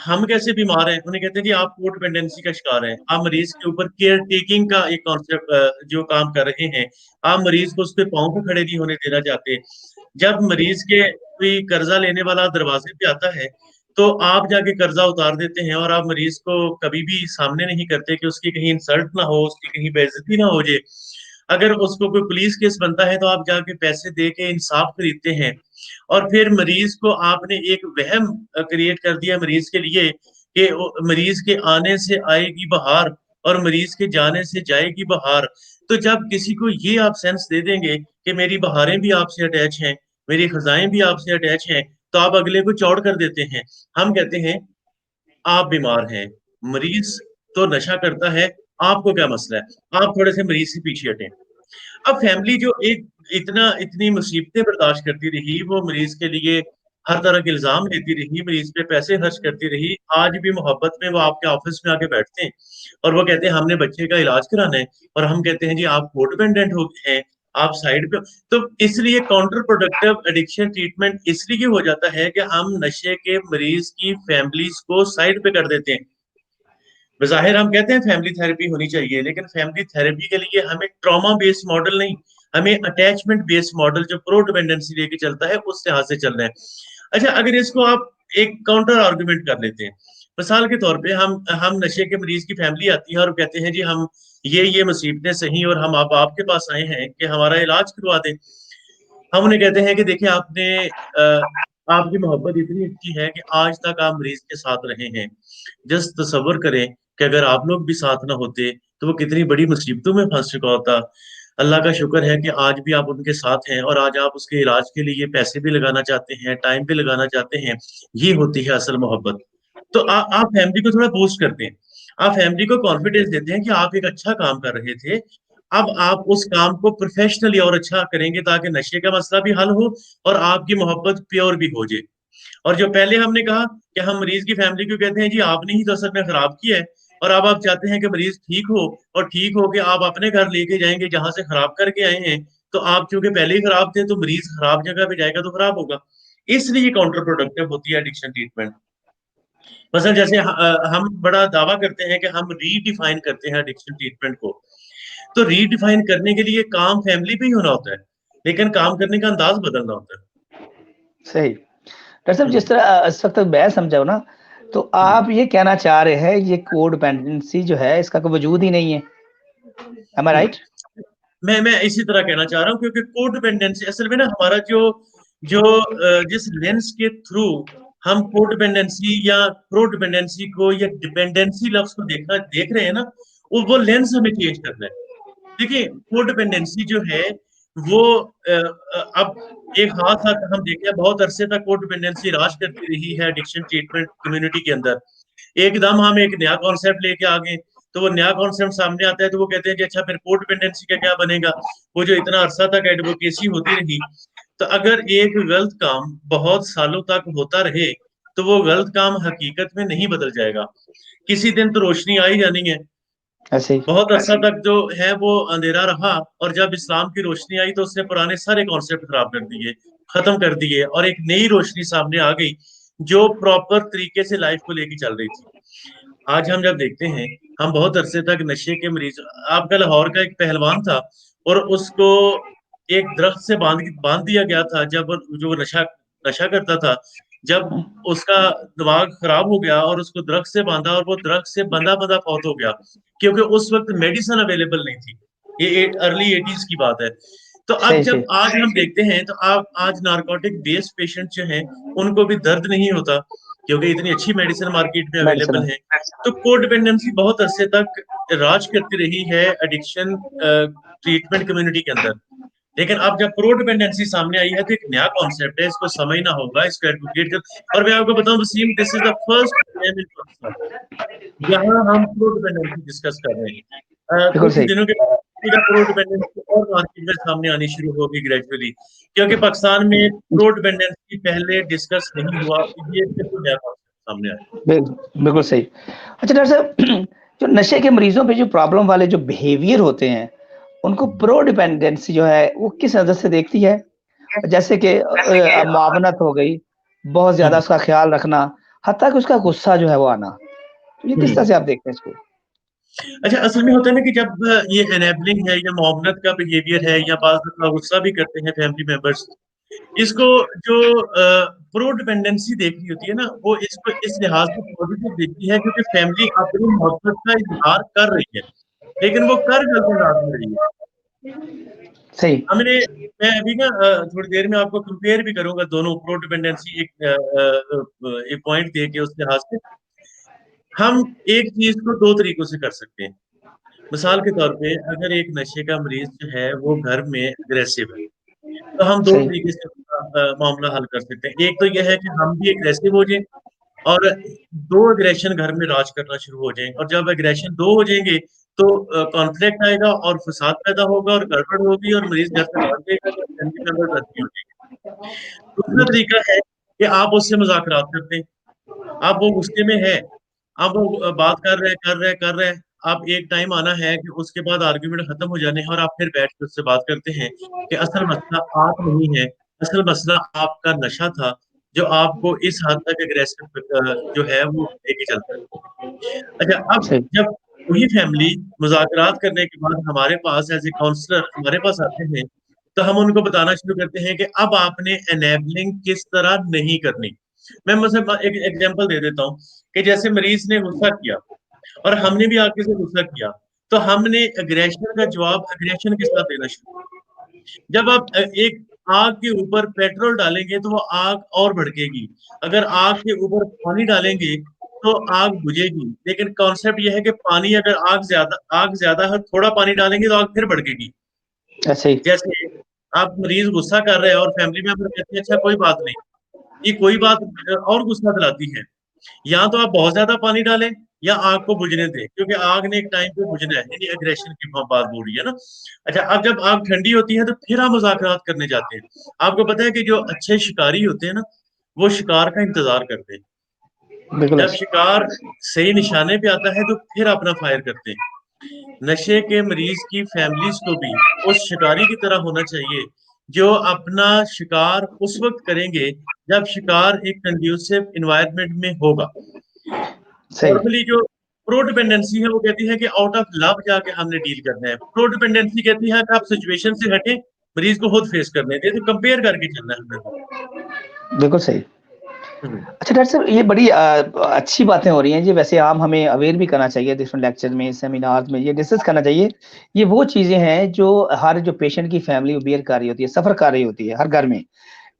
हम कैसे बीमार हैं। उन्हें कहते हैं जी आप को डिपेंडेंसी का शिकार हैं, आप मरीज के ऊपर केयर टेकिंग का एक कॉन्सेप्ट जो काम कर रहे हैं। आप मरीज को उसके पाँव पे खड़े नहीं होने देना चाहते। जब मरीज के कोई कर्जा लेने वाला दरवाजे पे आता है, तो आप जाके कर्जा उतार देते हैं और आप मरीज को कभी भी सामने नहीं करते कि उसकी कहीं इंसल्ट ना हो, उसकी कहीं बेइज्जती ना हो जाए। अगर उसको कोई पुलिस केस बनता है तो आप जाके पैसे दे के इंसाफ खरीदते हैं। और फिर मरीज को आपने एक वहम क्रिएट कर दिया मरीज के लिए कि मरीज के आने से आएगी बहार और मरीज के जाने से जाएगी बहार। तो जब किसी को ये आप सेंस दे देंगे कि मेरी बहारें भी आपसे अटैच हैं, मेरी खजाएं भी आपसे अटैच हैं, तो आप अगले को चौड़ कर देते हैं। हम कहते हैं आप बीमार हैं, मरीज तो नशा करता है, आपको क्या मसला है, आप थोड़े से मरीज से पीछे हटें। अब फैमिली जो एक इतना इतनी मुसीबतें बर्दाश्त करती रही, वो मरीज के लिए हर तरह के इल्जाम लेती रही, मरीज पे पैसे खर्च करती रही, आज भी मोहब्बत में वो आपके ऑफिस में आके बैठते हैं और वो कहते हैं हमने बच्चे का इलाज कराना है, और हम कहते हैं जी आप कोडिपेंडेंट हो गए हैं, आप साइड पे। तो इसलिए काउंटर प्रोडक्टिव एडिक्शन ट्रीटमेंट इसलिए हो जाता है कि हम नशे के मरीज की फैमिलीज को साइड पे कर देते हैं। बज़ाहिर हम कहते हैं फैमिली थेरेपी होनी चाहिए, लेकिन फैमिली थेरेपी के लिए हमें ट्रॉमा बेस्ड मॉडल नहीं, हमें अटैचमेंट बेस्ड मॉडल जो प्रो डिपेंडेंसी लेके चलता है उस लिहाज से चलना है। अच्छा, अगर इसको आप एक काउंटर आर्गुमेंट कर लेते हैं, मिसाल के तौर पे हम नशे के मरीज की फैमिली आती है और कहते हैं जी हम ये मुसीबतें सही और हम आप आपके पास आए हैं कि हमारा इलाज करवा दें। हम उन्हें कहते हैं कि देखिए आपकी मोहब्बत इतनी अच्छी है कि आज तक आप मरीज के साथ रहे हैं। जस्ट तसव्वुर करें कि अगर आप लोग भी साथ ना होते तो वो कितनी बड़ी मुसीबतों में फंस चुका होता। अल्लाह का शुक्र है कि आज भी आप उनके साथ हैं और आज आप उसके इलाज के लिए पैसे भी लगाना चाहते हैं, टाइम भी लगाना चाहते हैं। ये होती है असल मोहब्बत। तो आप फैमिली को थोड़ा बूस्ट करते हैं, आप फैमिली को कॉन्फिडेंस देते हैं कि आप एक अच्छा काम कर रहे थे, अब आप उस काम को प्रोफेशनली और अच्छा करेंगे ताकि नशे का मसला भी हल हो और आपकी मोहब्बत प्योर भी हो जाए। और जो पहले हमने कहा कि हम मरीज की फैमिली को कहते हैं जी आपने ही तो असल में खराब किया है, और अब आप चाहते हैं कि मरीज ठीक हो और ठीक हो के आप अपने घर लेके जाएंगे जहां से खराब करके आए हैं। तो आप चूंकि पहले ही खराब थे तो मरीज खराब जगह पे जाएगा तो खराब होगा। इसलिए काउंटर प्रोडक्टिव होती है एडिक्शन ट्रीटमेंट। मसलन जैसे हम बड़ा दावा करते हैं कि हम रीडिफाइन करते हैं एडिक्शन ट्रीटमेंट को। तो रीडिफाइन करने के लिए काम फैमिली पे ही होना होता है, लेकिन काम करने का अंदाज बदलना होता है। सही। डॉक्टर साहब, जिस हम्म, तरह इस वक़्त मैं समझा हूँ ना, तो हम्म। आप ये कहना चाह रहे हैं ये कोडिपेंडेंसी जो है इसका कोई वजूद ही नहीं है। एम आई हम्म। राइट? मैं इसी तरह कहना चाह रहा हूँ क्योंकि कोडिपेंडेंसी असल में ना हमारा जो जो जिस लेंस के थ्रू हम कोडिपेंडेंसी या प्रो डिपेंडेंसी को या डिपेंडेंसी लफ्ज को देख रहे हैं ना, वो लेंस हमें चेंज करना है। देखिए कोडिपेंडेंसी जो है वो अब एक हाथ तक हम देखें बहुत अरसे तक कोडिपेंडेंसी राज करती रही है एडिक्शन ट्रीटमेंट कम्युनिटी के अंदर। एकदम हम एक नया कॉन्सेप्ट लेके आ गए, तो वो नया कॉन्सेप्ट सामने आता है तो वो कहते हैं कि अच्छा फिर कोडिपेंडेंसी का क्या बनेगा। वो जो इतना अरसा तक एडवोकेसी होती रही, तो अगर एक गलत काम बहुत सालों तक होता रहे तो वो गलत काम हकीकत में नहीं बदल जाएगा। किसी दिन तो रोशनी आ ही जानी है। ऐसे ही। बहुत अरसा तक जो है वो अंधेरा रहा, और जब इस्लाम की रोशनी आई तो उसने पुराने सारे कॉन्सेप्ट खराब कर दिए, खत्म कर दिए, और एक नई रोशनी सामने आ गई जो प्रॉपर तरीके से लाइफ को लेके चल रही थी। आज हम जब देखते हैं, हम बहुत अरसे तक नशे के मरीज। आपका लाहौर का एक पहलवान था और उसको एक दरख्त से बांध बांध दिया गया था जब जो नशा नशा करता था। जब हुँ, उसका दिमाग खराब हो गया और उसको दरख्त से बांधा और वो दरख्त से बंधा बंधा फौत हो गया, क्योंकि उस वक्त मेडिसिन अवेलेबल नहीं थी। ये अर्ली एटीज की बात है। तो अब सही जब सही। आज हम देखते हैं तो आप आज नारकोटिक बेस्ड पेशेंट जो हैं उनको भी दर्द नहीं होता, क्योंकि इतनी अच्छी मेडिसिन मार्केट में मेडिसिन। अवेलेबल है। तो कोड डिपेंडेंसी बहुत अरसे तक राज करती रही है एडिक्शन ट्रीटमेंट कम्युनिटी के अंदर। लेकिन अब जब प्रो डिपेंडेंसी सामने आई है तो एक नया कॉन्सेप्ट है, इसको समझना होगा, इसको एडवोकेट कर। और मैं आपको बताऊं Wasim, this is the first time in Pakistan यहाँ हम प्रो डिपेंडेंसी डिस्कस कर रहे हैं। बिल्कुल कुछ ही सही। दिनों के बाद प्रो डिपेंडेंसी और मार्केट में सामने आनी शुरू होगी ग्रेजुअली, क्योंकि पाकिस्तान में प्रो डिपेंडेंसी पहले डिस्कस नहीं हुआ, ये बिल्कुल नया कॉन्सेप्ट सामने आया। बिल्कुल सही। अच्छा डॉक्टर साहब, जो नशे के मरीजों पे जो प्रॉब्लम वाले जो बिहेवियर होते हैं, उनको प्रो डिपेंडेंसी जो है वो किस नज़र से देखती है? जैसे कि मुआवनत हो गई, बहुत ज़्यादा हम्म उसका ख़्याल रखना, हत्ता कि उसका गुस्सा जो है वो आना। तो ये किस तरह हम्म। से आप देखते हैं इसको? अच्छा, असल में होता है ना कि जब ये एनेबलिंग है या मोहब्बत का बिहेवियर है या बाज़ दफ़ा गुस्सा भी करते हैं फैमिली मेंबर्स, इसको जो प्रो डिपेंडेंसी देखनी होती है ना, वो इसको इस लिहाज से पॉजिटिव देखती है क्योंकि फैमिली अपनी मोहब्बत का इजहार कर रही है, लेकिन वो कर गलत अंदाज में रही है। सही। हमने मैं अभी ना थोड़ी देर में आपको कंपेयर भी करूंगा दोनों प्रो डिपेंडेंसी एक पॉइंट दे के उस लिहाज से। हम एक चीज को दो तरीकों से कर सकते हैं। मिसाल के तौर पे अगर एक नशे का मरीज जो है वो घर में अग्रेसिव है, तो हम दो सही। तरीके से मामला हल कर सकते हैं। एक तो यह है कि हम भी एग्रेसिव हो जाएं और दो अग्रेशन घर में राज करना शुरू हो जाएं, और जब अग्रेशन दो हो जाएंगे तो कॉन्फ्लिक्ट आएगा और फसाद पैदा होगा और गड़बड़ होगी और मरीज घर से भाग जाएगा और फैमिली मेंबर जख्मी हो जाएंगे। दूसरा तरीका है कि आप उससे मुज़ाकरात करते हैं। आप वो गुस्से में है, अब वो बात कर रहे हैं। अब एक टाइम आना है कि उसके बाद आर्ग्यूमेंट खत्म हो जाने हैं और आप फिर बैठ के उससे बात करते हैं कि असल मसला आप नहीं है, असल मसला आपका नशा था जो आपको इस हद तक एग्रेसिव जो है वो लेके चलता है। अच्छा, अब सही। जब वही फैमिली मुज़ाकरात करने के बाद हमारे पास एज़ ए काउंसलर हमारे पास आते हैं, तो हम उनको बताना शुरू करते हैं कि अब आपने एनेबलिंग किस तरह नहीं करनी। मैं मतलब एक एग्जांपल दे देता हूँ कि जैसे मरीज ने गुस्सा किया और हमने भी आगे से गुस्सा किया, तो हमने अग्रेशन का जवाब अग्रेशन के साथ देना शुरू किया। जब आप एक आग के ऊपर पेट्रोल डालेंगे तो वो आग और भड़केगी। अगर आग के ऊपर पानी डालेंगे तो आग बुझेगी। लेकिन कॉन्सेप्ट ये है कि पानी अगर आग ज्यादा है, थोड़ा पानी डालेंगे तो आग फिर भड़केगी। ऐसे ही। जैसे आप मरीज गुस्सा कर रहे हैं और फैमिली मेंबर कहते हैं अच्छा कोई बात नहीं, ये कोई बात और गुस्सा दिलाती है। या तो आप बहुत ज्यादा पानी डालें या आग को बुझने दें, क्योंकि आग ने एक टाइम पे बुझना है, यानी एग्रेशन की बात बोल रही है ना। अच्छा, अब जब आग ठंडी होती है तो फिर हम मुज़ाकरात करने जाते हैं। आपको पता है कि जो अच्छे शिकारी होते हैं ना, वो शिकार का इंतजार करते हैं। बिल्कुल जब ऐसे। शिकार सही निशाने पे आता है तो फिर अपना फायर करते हैं। नशे के मरीज की फैमिलीज को भी उस शिकारी की तरह होना चाहिए जो अपना शिकार उस वक्त करेंगे जब शिकार एक कंड्यूसिव इन्वायरमेंट में होगा। सही। नॉर्मली जो प्रो डिपेंडेंसी है वो कहती है कि आउट ऑफ लव जाके हमने डील करना है। प्रो डिपेंडेंसी कहती है कि आप सिचुएशन से हटे, मरीज को खुद फेस करने दें, तो कंपेयर करके चलना है हमने। बिल्कुल सही। हम्म अच्छा डॉक्टर साहब, ये बड़ी अच्छी बातें हो रही हैं जी। वैसे आम हमें अवेयर भी करना चाहिए, डिफरेंट लेक्चर में, सेमिनार्स में ये डिस्कस करना चाहिए। ये वो चीज़ें हैं जो हर जो पेशेंट की फैमिली बियर कर रही होती है, सफ़र कर रही होती है हर घर में।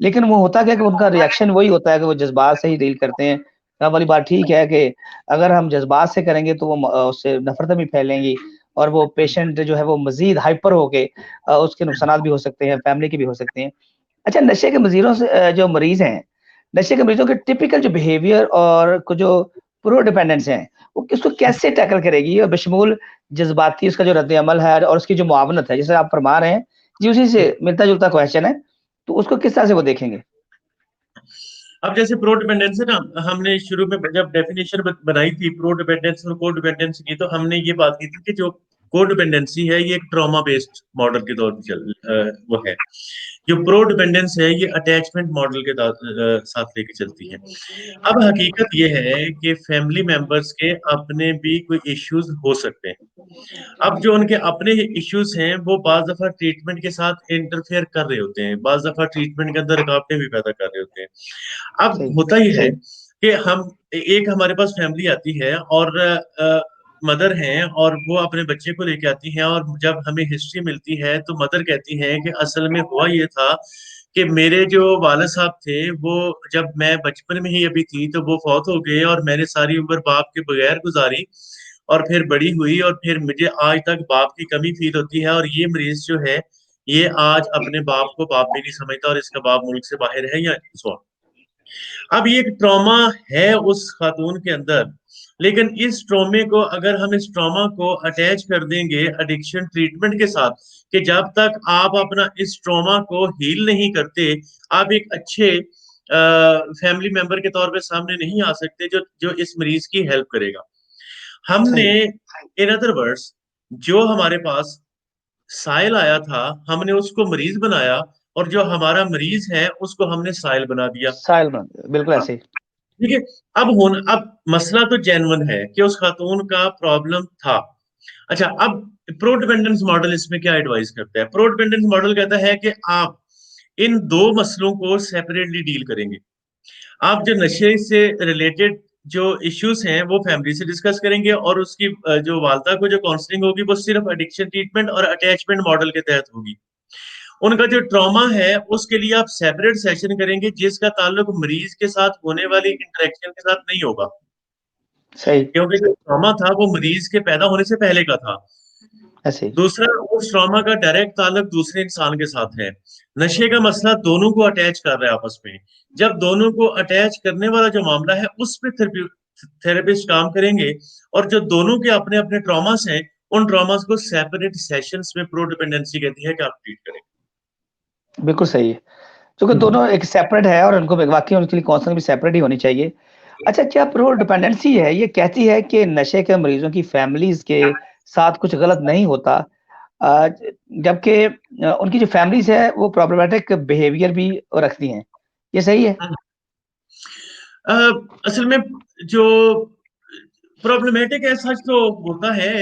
लेकिन वो होता क्या है कि उनका रिएक्शन वही होता है कि वो जज़्बात से ही डील करते हैं। तब वाली बात ठीक है कि अगर हम जज़्बात से करेंगे तो वो उससे नफ़रतें भी फैलेंगी और वो हम्म पेशेंट जो है वो मज़ीद हाइपर होके उसके नुकसानात भी हो सकते हैं, फैमिली के भी हो सकते हैं। अच्छा, नशे के मज़ीरों से जो मरीज़ हैं, नशे के मरीज़ों के टिपिकल जो बिहेवियर और को जो प्रो डिपेंडेंस हैं, वो इसको कैसे टैकल करेगी? और बशमूल जज़्बाती उसका जो रद्द-ए-अमल है और उसकी जो मुआवनत है, जैसे आप फरमा रहे हैं, जी उसी से हम्म। मिलता-जुलता क्वेश्चन है, तो उसको किस तरह से वो देखेंगे? अब जैसे प्रो डिपेंडेंस है ना, हमने शुरू में जब डेफिनेशन बनाई थी प्रो डिपेंडेंस और को डिपेंडेंस की, तो हमने ये बात की थी कि जो को डिपेंडेंसी है ये एक ट्रॉमा बेस्ड मॉडल के तौर पर वो है। जो प्रो डिपेंडेंस है ये अटैचमेंट मॉडल के साथ लेके चलती है। अब हकीकत ये है कि फैमिली मेंबर्स के अपने भी कोई इश्यूज हो सकते हैं। अब जो उनके अपने इश्यूज हैं वो बाज दफा ट्रीटमेंट के साथ इंटरफेयर कर रहे होते हैं, बाज दफा ट्रीटमेंट के अंदर रुकावटें भी पैदा कर रहे होते हैं। अब सही। होता ही है कि हम एक हमारे पास फैमिली आती है और मदर हैं और वो अपने बच्चे को लेके आती हैं, और जब हमें हिस्ट्री मिलती है तो मदर कहती हैं कि असल में हुआ ये था कि मेरे जो वालिद साहब थे वो, जब मैं बचपन में ही अभी थी तो वो फौत हो गए, और मैंने सारी उम्र बाप के बगैर गुजारी, और फिर बड़ी हुई, और फिर मुझे आज तक बाप की कमी फील होती है, और ये मरीज जो है ये आज अपने बाप को बाप भी नहीं समझता, और इसका बाप मुल्क से बाहर है या सो। अब ये एक ट्रॉमा है उस खातून के अंदर, लेकिन इस ट्रॉमे को, अगर हम इस ट्रॉमा को अटैच कर देंगे एडिक्शन ट्रीटमेंट के साथ, कि जब तक आप अपना इस ट्रॉमा को हील नहीं करते, आप एक अच्छे फैमिली मेंबर के तौर पे सामने नहीं आ सकते जो जो इस मरीज की हेल्प करेगा। हमने, सही। इन अदर वर्ड्स, जो हमारे पास साइल आया था, हमने उसको मरीज बनाया, और जो हमारा मरीज है उसको हमने साइल बना दिया। साहिल बना बिल्कुल ऐसे ही। ठीक है। अब मसला तो जेन्युइन है कि उस खातून का प्रॉब्लम था। अच्छा, अब प्रो डिपेंडेंस मॉडल इसमें क्या एडवाइस करता है? प्रो डिपेंडेंस मॉडल कहता है कि आप इन दो मसलों को सेपरेटली डील करेंगे। आप जो नशे से रिलेटेड जो इश्यूज हैं वो फैमिली से डिस्कस करेंगे, और उसकी जो वालदा को जो काउंसलिंग होगी वो सिर्फ एडिक्शन ट्रीटमेंट और अटैचमेंट मॉडल के तहत होगी। उनका जो ट्रॉमा है उसके लिए आप सेपरेट सेशन करेंगे, जिसका ताल्लुक मरीज के साथ होने वाली इंटरेक्शन के साथ नहीं होगा, सही। क्योंकि जो ट्रॉमा था वो मरीज के पैदा होने से पहले का था। ऐसे ही। दूसरा, उस ट्रॉमा का डायरेक्ट ताल्लुक दूसरे इंसान के साथ है। नशे का मसला दोनों को अटैच कर रहा है आपस में। जब दोनों को अटैच करने वाला जो मामला है उस पे थेरेपिस्ट काम करेंगे, और जो दोनों के अपने अपने ट्रॉमास हैं, उन ट्रॉमास को सेपरेट सेशंस में प्रो डिपेंडेंसी कहती है कि आप ट्रीट करें। बिल्कुल सही है। क्योंकि दोनों एक सेपरेट है और उनको वाक़ई उनके लिए काउंसलिंग भी सेपरेट ही होनी चाहिए। अच्छा, क्या प्रो डिपेंडेंसी है ये कहती है कि नशे के मरीजों की फैमिलीज़ के साथ कुछ गलत नहीं होता, अ, जबकि उनकी जो फैमिलीज़ है वो प्रॉब्लमैटिक बिहेवियर भी रखती हैं। ये सही है? अ, असल में जो प्रॉब्लमेटिक है सच तो होता है,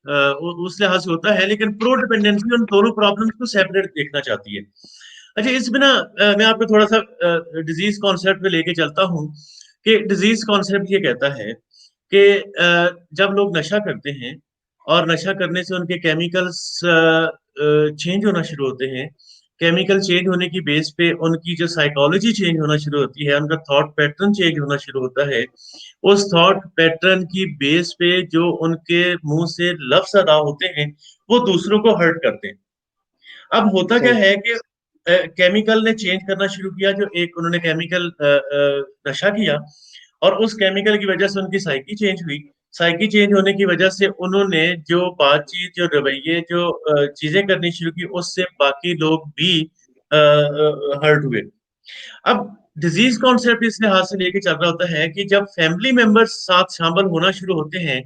उस लिहाज से होता है, लेकिन प्रो डिपेंडेंसी उन दोनों प्रॉब्लम्स को सेपरेट देखना चाहती है। अच्छा, इसमें ना मैं आपको थोड़ा सा डिजीज कॉन्सेप्ट पे लेके चलता हूँ, कि डिजीज कॉन्सेप्ट ये कहता है कि जब लोग नशा करते हैं और नशा करने से उनके केमिकल्स चेंज होना शुरू होते हैं, केमिकल चेंज होने की बेस पे उनकी जो साइकोलॉजी चेंज होना शुरू होती है, उनका थॉट पैटर्न चेंज होना शुरू होता है। उस थॉट पैटर्न की बेस पे जो उनके मुंह से लफ्ज अदा होते हैं वो दूसरों को हर्ट करते हैं। अब होता क्या सही। है कि केमिकल ने चेंज करना शुरू किया, जो एक उन्होंने केमिकल नशा किया, और उस केमिकल की वजह से उनकी साइकी चेंज हुई। साइकी चेंज होने की वजह से उन्होंने जो बातचीत, जो रवैये, जो चीजें करनी शुरू की, उससे बाकी लोग भी हर्ट हुए। अब डिजीज कॉन्सेप्ट इस लिहाज से लेके चल रहा होता है कि जब फैमिली मेंबर्स साथ शामिल होना शुरू होते हैं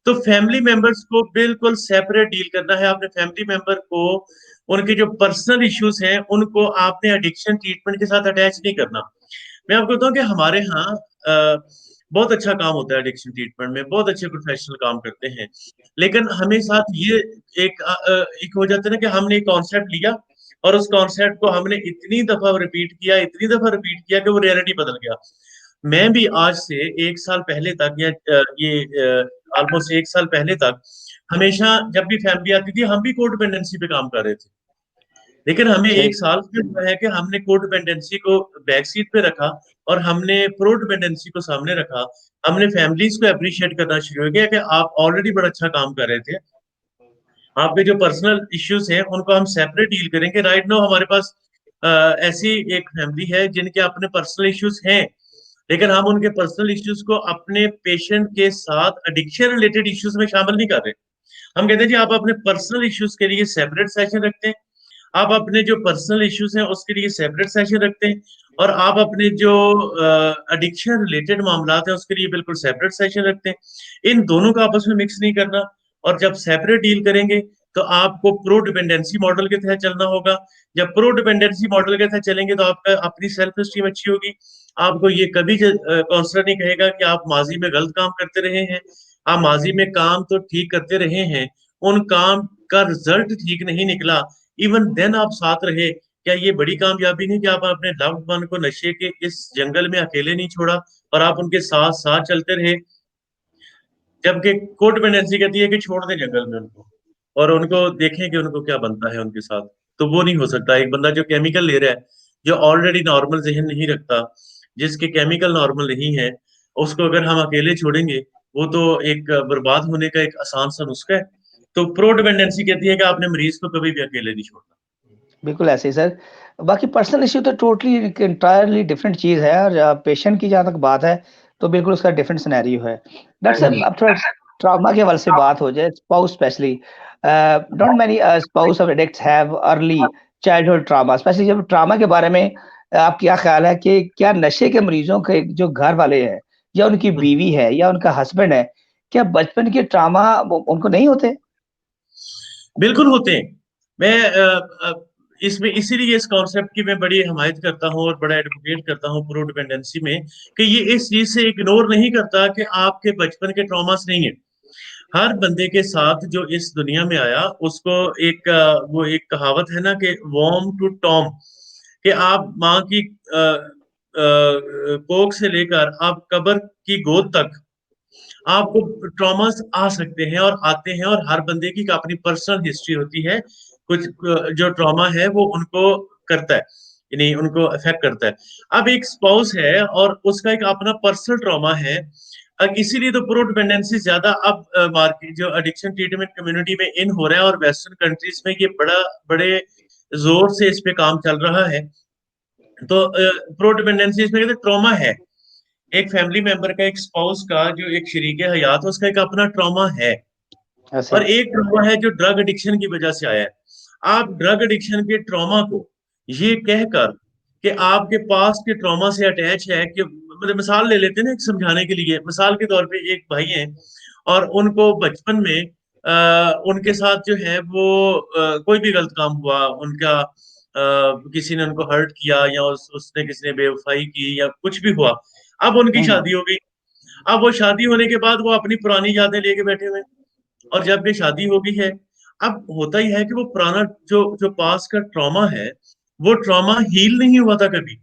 तो फैमिली मेंबर्स को बिल्कुल सेपरेट डील करना है। अपने फैमिली मेंबर को, उनके जो पर्सनल इश्यूज हैं उनको आपने एडिक्शन ट्रीटमेंट के साथ अटैच नहीं करना। मैं आपको बताऊं कि हमारे यहाँ बहुत अच्छा काम होता है एडिक्शन ट्रीटमेंट में, बहुत अच्छे प्रोफेशनल काम करते हैं, लेकिन हमें साथ ये एक हो जाता है ना कि हमने एक कॉन्सेप्ट लिया और उस कॉन्सेप्ट को हमने इतनी दफा रिपीट किया, इतनी दफा रिपीट किया कि वो रियलिटी बदल गया। मैं भी आज से 1 साल पहले तक, या ये ऑलमोस्ट 1 साल पहले तक, हमेशा जब भी फैमिली आती थी हम भी कोड डिपेंडेंसी पे काम कर रहे थे, लेकिन हमें सही। 1 साल से हुआ है कि हमने कोड डिपेंडेंसी को बैक सीट पे रखा और हमने प्रो डिपेंडेंसी को सामने रखा। हमने फैमिलीज को अप्रिशिएट करना शुरू हो गया कि आप ऑलरेडी बड़ा अच्छा काम कर रहे थे, आपके जो पर्सनल इश्यूज हैं उनको हम सेपरेट डील करेंगे। राइट नाउ हमारे पास ऐसी एक फैमिली है जिनके अपने पर्सनल इश्यूज हैं, लेकिन हम उनके पर्सनल इश्यूज को अपने पेशेंट के साथ एडिक्शन रिलेटेड इश्यूज में शामिल नहीं कर रहे। हम कहते हैं जी आप अपने पर्सनल इश्यूज के लिए सेपरेट सेशन रखते हैं, आप अपने जो पर्सनल इश्यूज हैं उसके लिए सेपरेट सेशन रखते हैं, और आप अपने जो एडिक्शन रिलेटेड मामला हैं उसके लिए बिल्कुल सेपरेट सेशन रखते हैं। इन दोनों को आपस में मिक्स नहीं करना। और जब सेपरेट डील करेंगे तो आपको प्रो डिपेंडेंसी मॉडल के तहत चलना होगा। जब प्रो डिपेंडेंसी मॉडल के तहत चलेंगे तो आपका अपनी सेल्फ स्टीम अच्छी होगी। आपको ये कभी काउंसलर नहीं कहेगा कि आप माजी में गलत काम करते रहे हैं। आप माजी में काम तो ठीक करते रहे हैं, उन काम का रिजल्ट ठीक नहीं निकला, इवन देन आप साथ रहे। क्या ये बड़ी कामयाबी नहीं कि आप अपने लव्ड वन को नशे के इस जंगल में अकेले नहीं छोड़ा और आप उनके साथ साथ चलते रहे? जबकि कोर्ट पेंडेंसी कहती है कि छोड़ दें जंगल में उनको, और उनको देखें कि उनको क्या बनता है उनके साथ। तो वो नहीं हो सकता। एक बंदा जो केमिकल ले रहा है, जो ऑलरेडी नॉर्मल जहन नहीं रखता, जिसके केमिकल नॉर्मल नहीं है, उसको अगर हम अकेले छोड़ेंगे, वो तो एक बर्बाद होने का एक आसान सा नुस्खा है। तो प्रो डिपेंडेंसी कहती है कि आपने मरीज को कभी भी अकेले नहीं छोड़ना। बिल्कुल ऐसे ही सर। बाकी पर्सनल इश्यू तो टोटली एक एंटायरली डिफरेंट चीज़ है, और पेशेंट की जहाँ तक बात है, तो बिल्कुल उसका डिफरेंट सिनेरियो है। डॉक्टर साहब, अब थोड़ा ट्रॉमा के हवाले से बात हो जाए, spouse specially, not many spouse of addicts have early childhood trauma, specially जब ट्रॉमा के बारे में आप क्या ख्याल है कि क्या नशे के मरीजों के जो घर वाले हैं, या उनकी बीवी है, या उनका हस्बैंड है, क्या बचपन के ट्रॉमा उनको नहीं होते? बिल्कुल होते हैं। मैं इसमें इसीलिए इस कॉन्सेप्ट की मैं बड़ी हमायत करता हूँ और बड़ा एडवोकेट करता हूँ प्रो डिपेंडेंसी में, कि ये इस चीज से इग्नोर नहीं करता कि आपके बचपन के ट्रॉमास नहीं है। हर बंदे के साथ जो इस दुनिया में आया, उसको एक वो एक कहावत है ना कि वॉर्म टू टॉम, कि आप माँ की कोख से लेकर आप कब्र की गोद तक आपको ट्रॉमास आ सकते हैं और आते हैं, और हर बंदे की अपनी पर्सनल हिस्ट्री होती है। कुछ जो ट्रॉमा है वो उनको करता है, यानी उनको अफेक्ट करता है। अब एक स्पाउस है और उसका एक अपना पर्सनल ट्रॉमा है। इसीलिए तो प्रो डिपेंडेंसी ज्यादा अब मार्केट जो एडिक्शन ट्रीटमेंट कम्युनिटी में इन हो रहा है, और वेस्टर्न कंट्रीज में ये बड़े जोर से इस पे काम चल रहा है। तो प्रो डिपेंडेंसी इसमें कहते ट्रॉमा है, एक फैमिली मेंबर का, एक स्पाउस का, जो एक शरीक हयात है, उसका एक अपना ट्रॉमा है। ऐसे और ही। एक ट्रॉमा है जो ड्रग एडिक्शन की वजह से आया है। आप ड्रग एडिक्शन के ट्रॉमा को ये कहकर कि आपके पास के ट्रॉमा से अटैच है, कि मतलब मिसाल ले लेते हैं ना एक समझाने के लिए, मिसाल के तौर पे एक भाई हैं, और उनको बचपन में उनके साथ जो है वो कोई भी गलत काम हुआ उनका, किसी ने उनको हर्ट किया, या उसने किसी ने बेवफाई की, या कुछ भी हुआ। अब उनकी हुँ, शादी हो गई। अब वो शादी होने के बाद वो अपनी पुरानी यादें लेके बैठे हुए हैं, और जब ये शादी हो गई है, अब होता ही है कि वो पुराना जो जो पास का ट्रॉमा है, वो ट्रॉमा हील नहीं हुआ था कभी।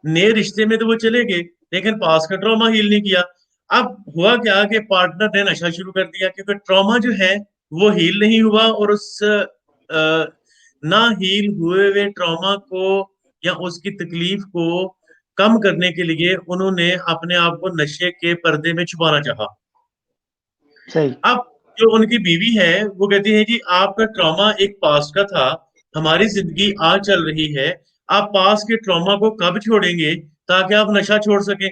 नए रिश्ते में तो वो चले गए, लेकिन पास का ट्रॉमा हील नहीं किया। अब हुआ क्या कि पार्टनर ने नशा शुरू कर दिया, क्योंकि ट्रॉमा जो है वो हील नहीं हुआ, और उस ना हील हुए हुए ट्रॉमा को या उसकी तकलीफ को कम करने के लिए उन्होंने अपने आप को नशे के पर्दे में छुपाना चाहा। सही। अब जो उनकी बीवी है वो कहती है जी आपका ट्रॉमा एक पास्ट का था, हमारी जिंदगी आज चल रही है, आप पास्ट के ट्रॉमा को कब छोड़ेंगे ताकि आप नशा छोड़ सकें।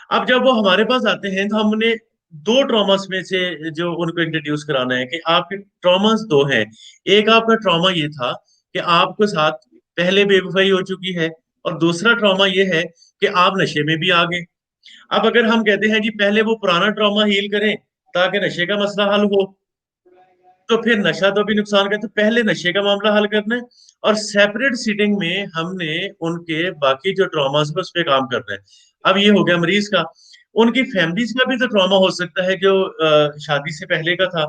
अब जब वो हमारे पास आते हैं तो हमने दो ट्रॉमास में से जो उनको इंट्रोड्यूस कराना है, कि आपके ट्रॉमास दो हैं। एक आपका ट्रॉमा ये था कि आपके साथ पहले बेवफाई हो चुकी है, और दूसरा ट्रॉमा ये है कि आप नशे में भी आ गए। अब अगर हम कहते हैं जी पहले वो पुराना ट्रॉमा हील करें ताकि नशे का मसला हल हो, तो फिर नशा तो भी नुकसान करता है। पहले नशे का मामला हल करना है, और सेपरेट सीटिंग में हमने उनके बाकी जो ट्रॉमास पे उस पे काम करना है। अब ये हो गया मरीज का। उनकी फैमिलीज का भी तो ट्रॉमा हो सकता है जो शादी से पहले का था।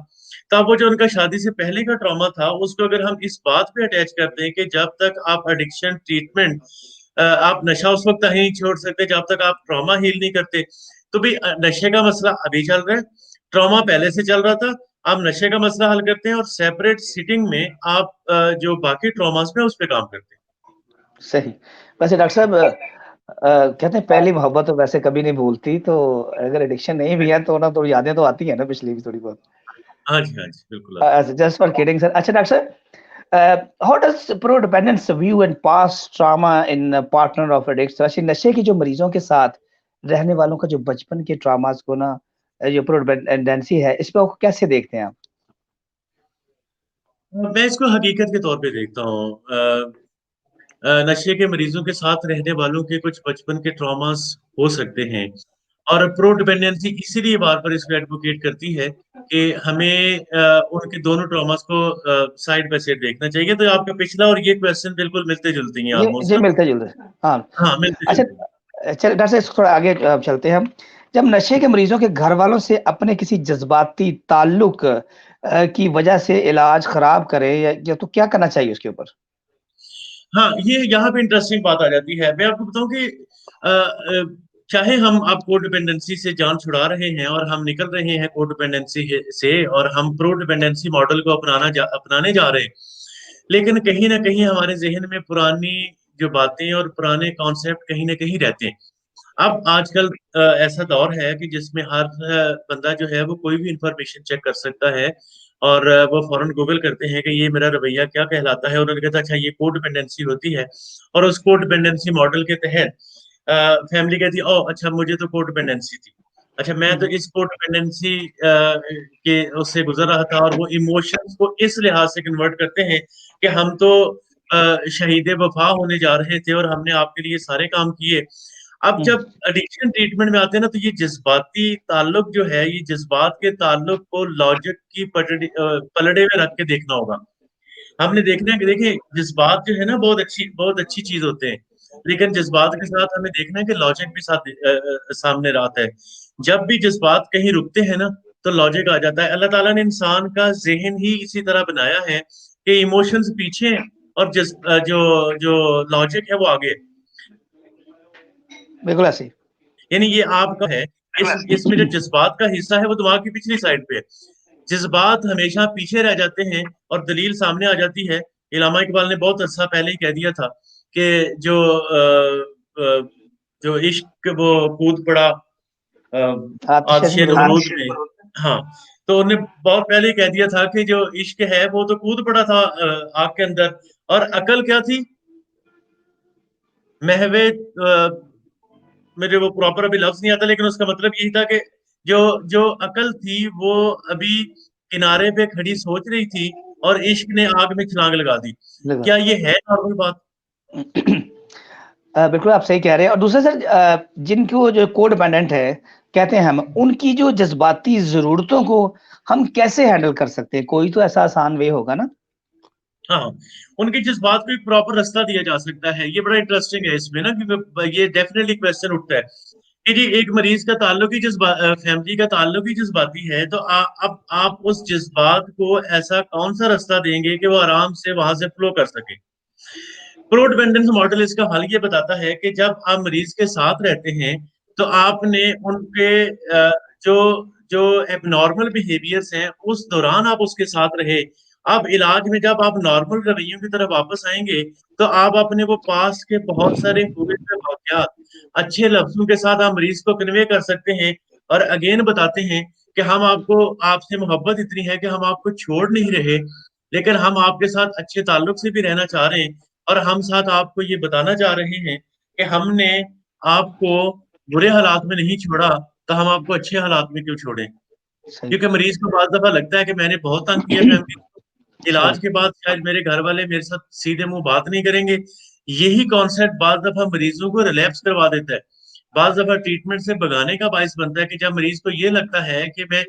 तब वो जो उनका शादी से पहले का ट्रॉमा था, उसको अगर हम इस बात पे अटैच करते हैं कि जब तक आप एडिक्शन ट्रीटमेंट, आप नशा उस वक्त नहीं छोड़ सकते जब तक आप ट्रॉमा हील नहीं करते। तो भी नशे का मसला अभी चल रहा है, ट्रॉमा पहले से चल रहा था, आप नशे का मसला हल करते हैं, और सेपरेट सिटिंग में आप जो बाकी ट्रॉमास में उस पर काम करते हैं। सही। वैसे डॉक्टर साहब, कहते हैं पहली मोहब्बत तो वैसे कभी नहीं भूलती, तो अगर एडिक्शन नहीं भी है तो ना, तो यादें तो आती हैं ना पिछली भी थोड़ी बहुत। हाँ जी, हाँ जी, बिल्कुल आती जस्ट फॉर किडिंग सर। अच्छा डॉक्टर साहब, how does pro dependence view and past trauma in partner of addicts? वैसे नशे के जो मरीजों के साथ रहने वालों का जो बचपन के ट्रॉमास को ना, जो प्रो डिपेंडेंसी है, इस पे आप कैसे देखते हैं आप? है। मैं इसको हकीकत के तौर पे देखता हूँ। नशे के मरीजों के साथ रहने वालों के कुछ बचपन के ट्रॉमास हो सकते हैं, और प्रो डिपेंडेंसी इसीलिए बार बार इसको एडवोकेट करती है कि हमें उनके दोनों ट्रॉमास को साइड बाय साइड देखना चाहिए। तो आपका पिछला और ये क्वेश्चन बिल्कुल मिलते जुलते हैं ये ऑलमोस्ट ना। मिलते-जुलते हाँ। हाँ, मिलते अच्छा, जुलते हैं। चलिए डॉक्टर साहब, इसको थोड़ा आगे चलते हैं हम। जब नशे के मरीजों के घरवालों से अपने किसी जज़्बाती ताल्लुक की वजह से इलाज खराब करें, या तो क्या करना चाहिए उसके ऊपर? हाँ, ये यहाँ पे इंटरेस्टिंग बात आ जाती है। मैं आपको बताऊं कि चाहे हम अब को डिपेंडेंसी से जान छुड़ा रहे हैं और हम निकल रहे हैं को डिपेंडेंसी से, और हम प्रो डिपेंडेंसी मॉडल को अपनाने जा रहे हैं, लेकिन कहीं ना कहीं हमारे जहन में पुरानी जो बातें और पुराने कॉन्सेप्ट कहीं ना कहीं रहते हैं। अब आजकल ऐसा दौर है कि जिसमें हर बंदा जो है वो कोई भी इंफॉर्मेशन चेक कर सकता है, और वो फौरन गूगल करते हैं कि ये मेरा रवैया क्या कहलाता है। उन्होंने कहा अच्छा ये कोड डिपेंडेंसी होती है, और उस कोड डिपेंडेंसी मॉडल के तहत फैमिली कहती है ओ अच्छा मुझे तो कोड डिपेंडेंसी थी, अच्छा मैं तो इस कोड डिपेंडेंसी के उससे गुजर रहा था। और वो इमोशंस को इस लिहाज से कन्वर्ट करते हैं कि हम तो शहीद वफा होने जा रहे थे और हमने आपके लिए सारे काम किए। अब जब एडिक्शन ट्रीटमेंट में आते हैं ना, तो ये जज्बाती ताल्लुक जो है, ये जज्बात के ताल्लुक को लॉजिक की पलड़े में रख के देखना होगा। हमने देखना है कि देखिए जज्बात जो है ना बहुत अच्छी चीज होते हैं, लेकिन जज्बात के साथ हमें देखना है कि लॉजिक भी सामने आता है। जब भी जज्बात कहीं रुकते हैं ना, तो लॉजिक आ जाता है। अल्लाह ताला ने इंसान का जहन ही इसी तरह बनाया है कि इमोशंस पीछे और जो जो लॉजिक है वो आगे। बिल्कुल ऐसे। यानी ये आपका है, इसमें जो जज्बात का हिस्सा है वो दिमाग की पिछली साइड पे है। जज्बात हमेशा पीछे रह जाते हैं और दलील सामने आ जाती है। इलामा इकबाल ने बहुत अच्छा पहले ही कह दिया था कि जो इश्क वो कूद पड़ा आतिश आतिश नमरूद नमरूद में। हाँ, तो उन्होंने बहुत पहले ही कह दिया था कि जो इश्क है वो तो कूद पड़ा था आग के अंदर, और अकल क्या थी, महवे मेरे वो प्रॉपर अभी लफ्ज नहीं आता, लेकिन उसका मतलब यही था कि जो जो अकल थी वो अभी किनारे पे खड़ी सोच रही थी और इश्क ने आग में छलांग लगा दी। लगा क्या दी। ये है नॉर्मल बात? बिल्कुल आप सही कह रहे हैं। और दूसरा सर, जिनको जो कोडिपेंडेंट है कहते हैं हम, उनकी जो जज्बाती ज़रूरतों को हम कैसे हैंडल कर सकते हैं? कोई तो ऐसा आसान वे होगा ना? हाँ, उनकी जज्बात को एक प्रॉपर रास्ता दिया जा सकता है। ये बड़ा इंटरेस्टिंग है इसमें ना, क्योंकि ये डेफिनेटली क्वेश्चन उठता है कि जी एक मरीज का ताल्लुक ही फैमिली का ताल्लुक ही जज्बाती है, तो अब आप उस जज्बात को ऐसा कौन सा रास्ता देंगे कि वो आराम से वहां से फ्लो कर सके। प्रो डिपेंडेंस मॉडल इसका हल ये बताता है कि जब आप मरीज के साथ रहते हैं, तो आपने उनके जो जो एबनॉर्मल बिहेवियर्स हैं उस दौरान आप उसके साथ रहे। अब इलाज में जब आप नॉर्मल रवैयों की तरफ वापस आएंगे, तो आप अपने वो पास के बहुत सारे हुए हुए वाकयात अच्छे लफ्जों के साथ आप मरीज को कन्वे कर सकते हैं, और अगेन बताते हैं कि हम आपको आपसे मोहब्बत इतनी है कि हम आपको छोड़ नहीं रहे, लेकिन हम आपके साथ अच्छे ताल्लुक से भी रहना चाह रहे हैं। और हम साथ आपको ये बताना चाह रहे हैं कि हमने आपको बुरे हालात में नहीं छोड़ा, तो हम आपको अच्छे हालात में क्यों छोड़ें। सही, क्योंकि मरीज को बार दफा लगता है कि मैंने बहुत तंग किया फैमिली को, सही। इलाज के बाद शायद मेरे घर वाले मेरे साथ सीधे मुंह बात नहीं करेंगे। यही कॉन्सेप्ट बार दफा मरीजों को रिलैप्स करवा देता है, बार दफा ट्रीटमेंट से भगाने का बायस बनता है। कि जब मरीज को ये लगता है कि मैं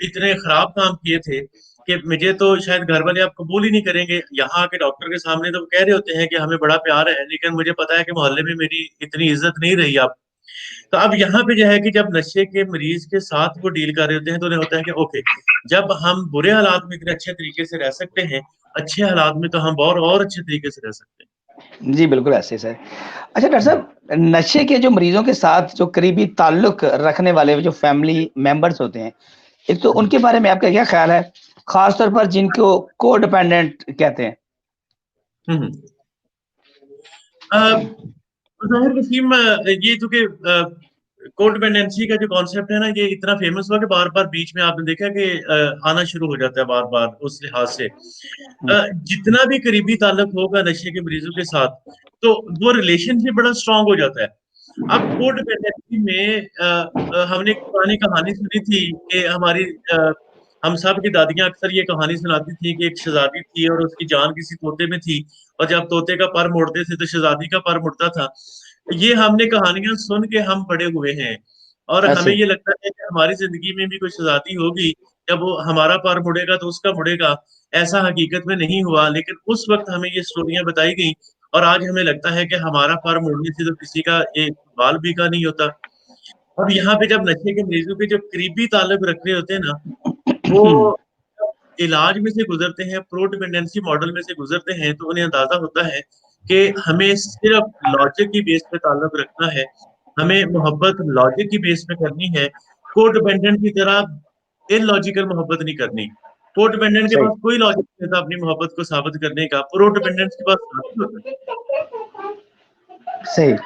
इतने खराब काम किए थे कि मुझे तो शायद घर वाले आप कबूल ही नहीं करेंगे, यहाँ आके डॉक्टर के सामने तो वो कह रहे होते हैं कि हमें बड़ा प्यार है, लेकिन मुझे पता है कि मोहल्ले में मेरी इतनी इज्जत नहीं रही आप। तो अब यहाँ पे जो है कि जब नशे के मरीज के साथ वो डील कर रहे होते हैं, तो उन्हें होता है कि ओके, जब हम बुरे हालात में इतने अच्छे तरीके से रह सकते हैं, अच्छे हालात में तो हम और अच्छे तरीके से रह सकते जी, बिल्कुल ऐसे सर। अच्छा डॉक्टर हैं। साहब, नशे के जो मरीज़ों के साथ जो करीबी ताल्लुक रखने वाले जो फैमिली मेंबर्स होते हैं, एक तो हम्म। उनके बारे में आपका क्या ख़्याल है? ख़ास तौर पर जिनको कोडिपेंडेंट कहते हैं? हम्म। अ, ज़ाहिर वसीम, ये चूंकि कोड डिपेंडेंसी का जो कॉन्सेप्ट है ना, ये इतना फेमस हुआ कि बार बार बीच में आपने देखा कि आना शुरू हो जाता है बार बार उस लिहाज से। हुँ, जितना भी करीबी ताल्लुक होगा नशे के मरीजों के साथ, तो वो रिलेशनशिप बड़ा स्ट्रांग हो जाता है। अब कोड डिपेंडेंसी में हमने एक पुरानी कहानी सुनी थी कि हम सब की दादियां अक्सर ये कहानी सुनाती थी कि एक शहजादी थी और उसकी जान किसी तोते में थी, और जब तोते का पर मोड़ते थे तो शहजादी का पर मुड़ता था। ये हमने कहानियां सुन के हम बड़े हुए हैं, और हमें ऐसे। ये लगता है कि हमारी जिंदगी में भी कोई शहजादी होगी, जब वो हमारा पर मुड़ेगा तो उसका मुड़ेगा। ऐसा हकीकत में नहीं हुआ, लेकिन उस वक्त हमें ये स्टोरियां बताई गई, और आज हमें लगता है कि हमारा पर मुड़ने से तो किसी का एक बाल भी का नहीं होता। अब यहाँ पे जब नशे के मरीजों के जो करीबी ताल्लुक रख रहे होते हैं ना, वो इलाज में से गुजरते हैं, प्रो डिपेंडेंसी मॉडल में से गुजरते हैं, तो उन्हें अंदाजा होता है कि हमें सिर्फ लॉजिक की बेस पे ताल्लुक रखना है, हमें मोहब्बत लॉजिक की बेस पे करनी है। को डिपेंडेंट की तरह इलॉजिकल मोहब्बत नहीं करनी। को डिपेंडेंट के सही पास कोई लॉजिक नहीं होता अपनी मोहब्बत को साबित करने का, प्रो डिपेंडेंट के पास साबित होता सही। है।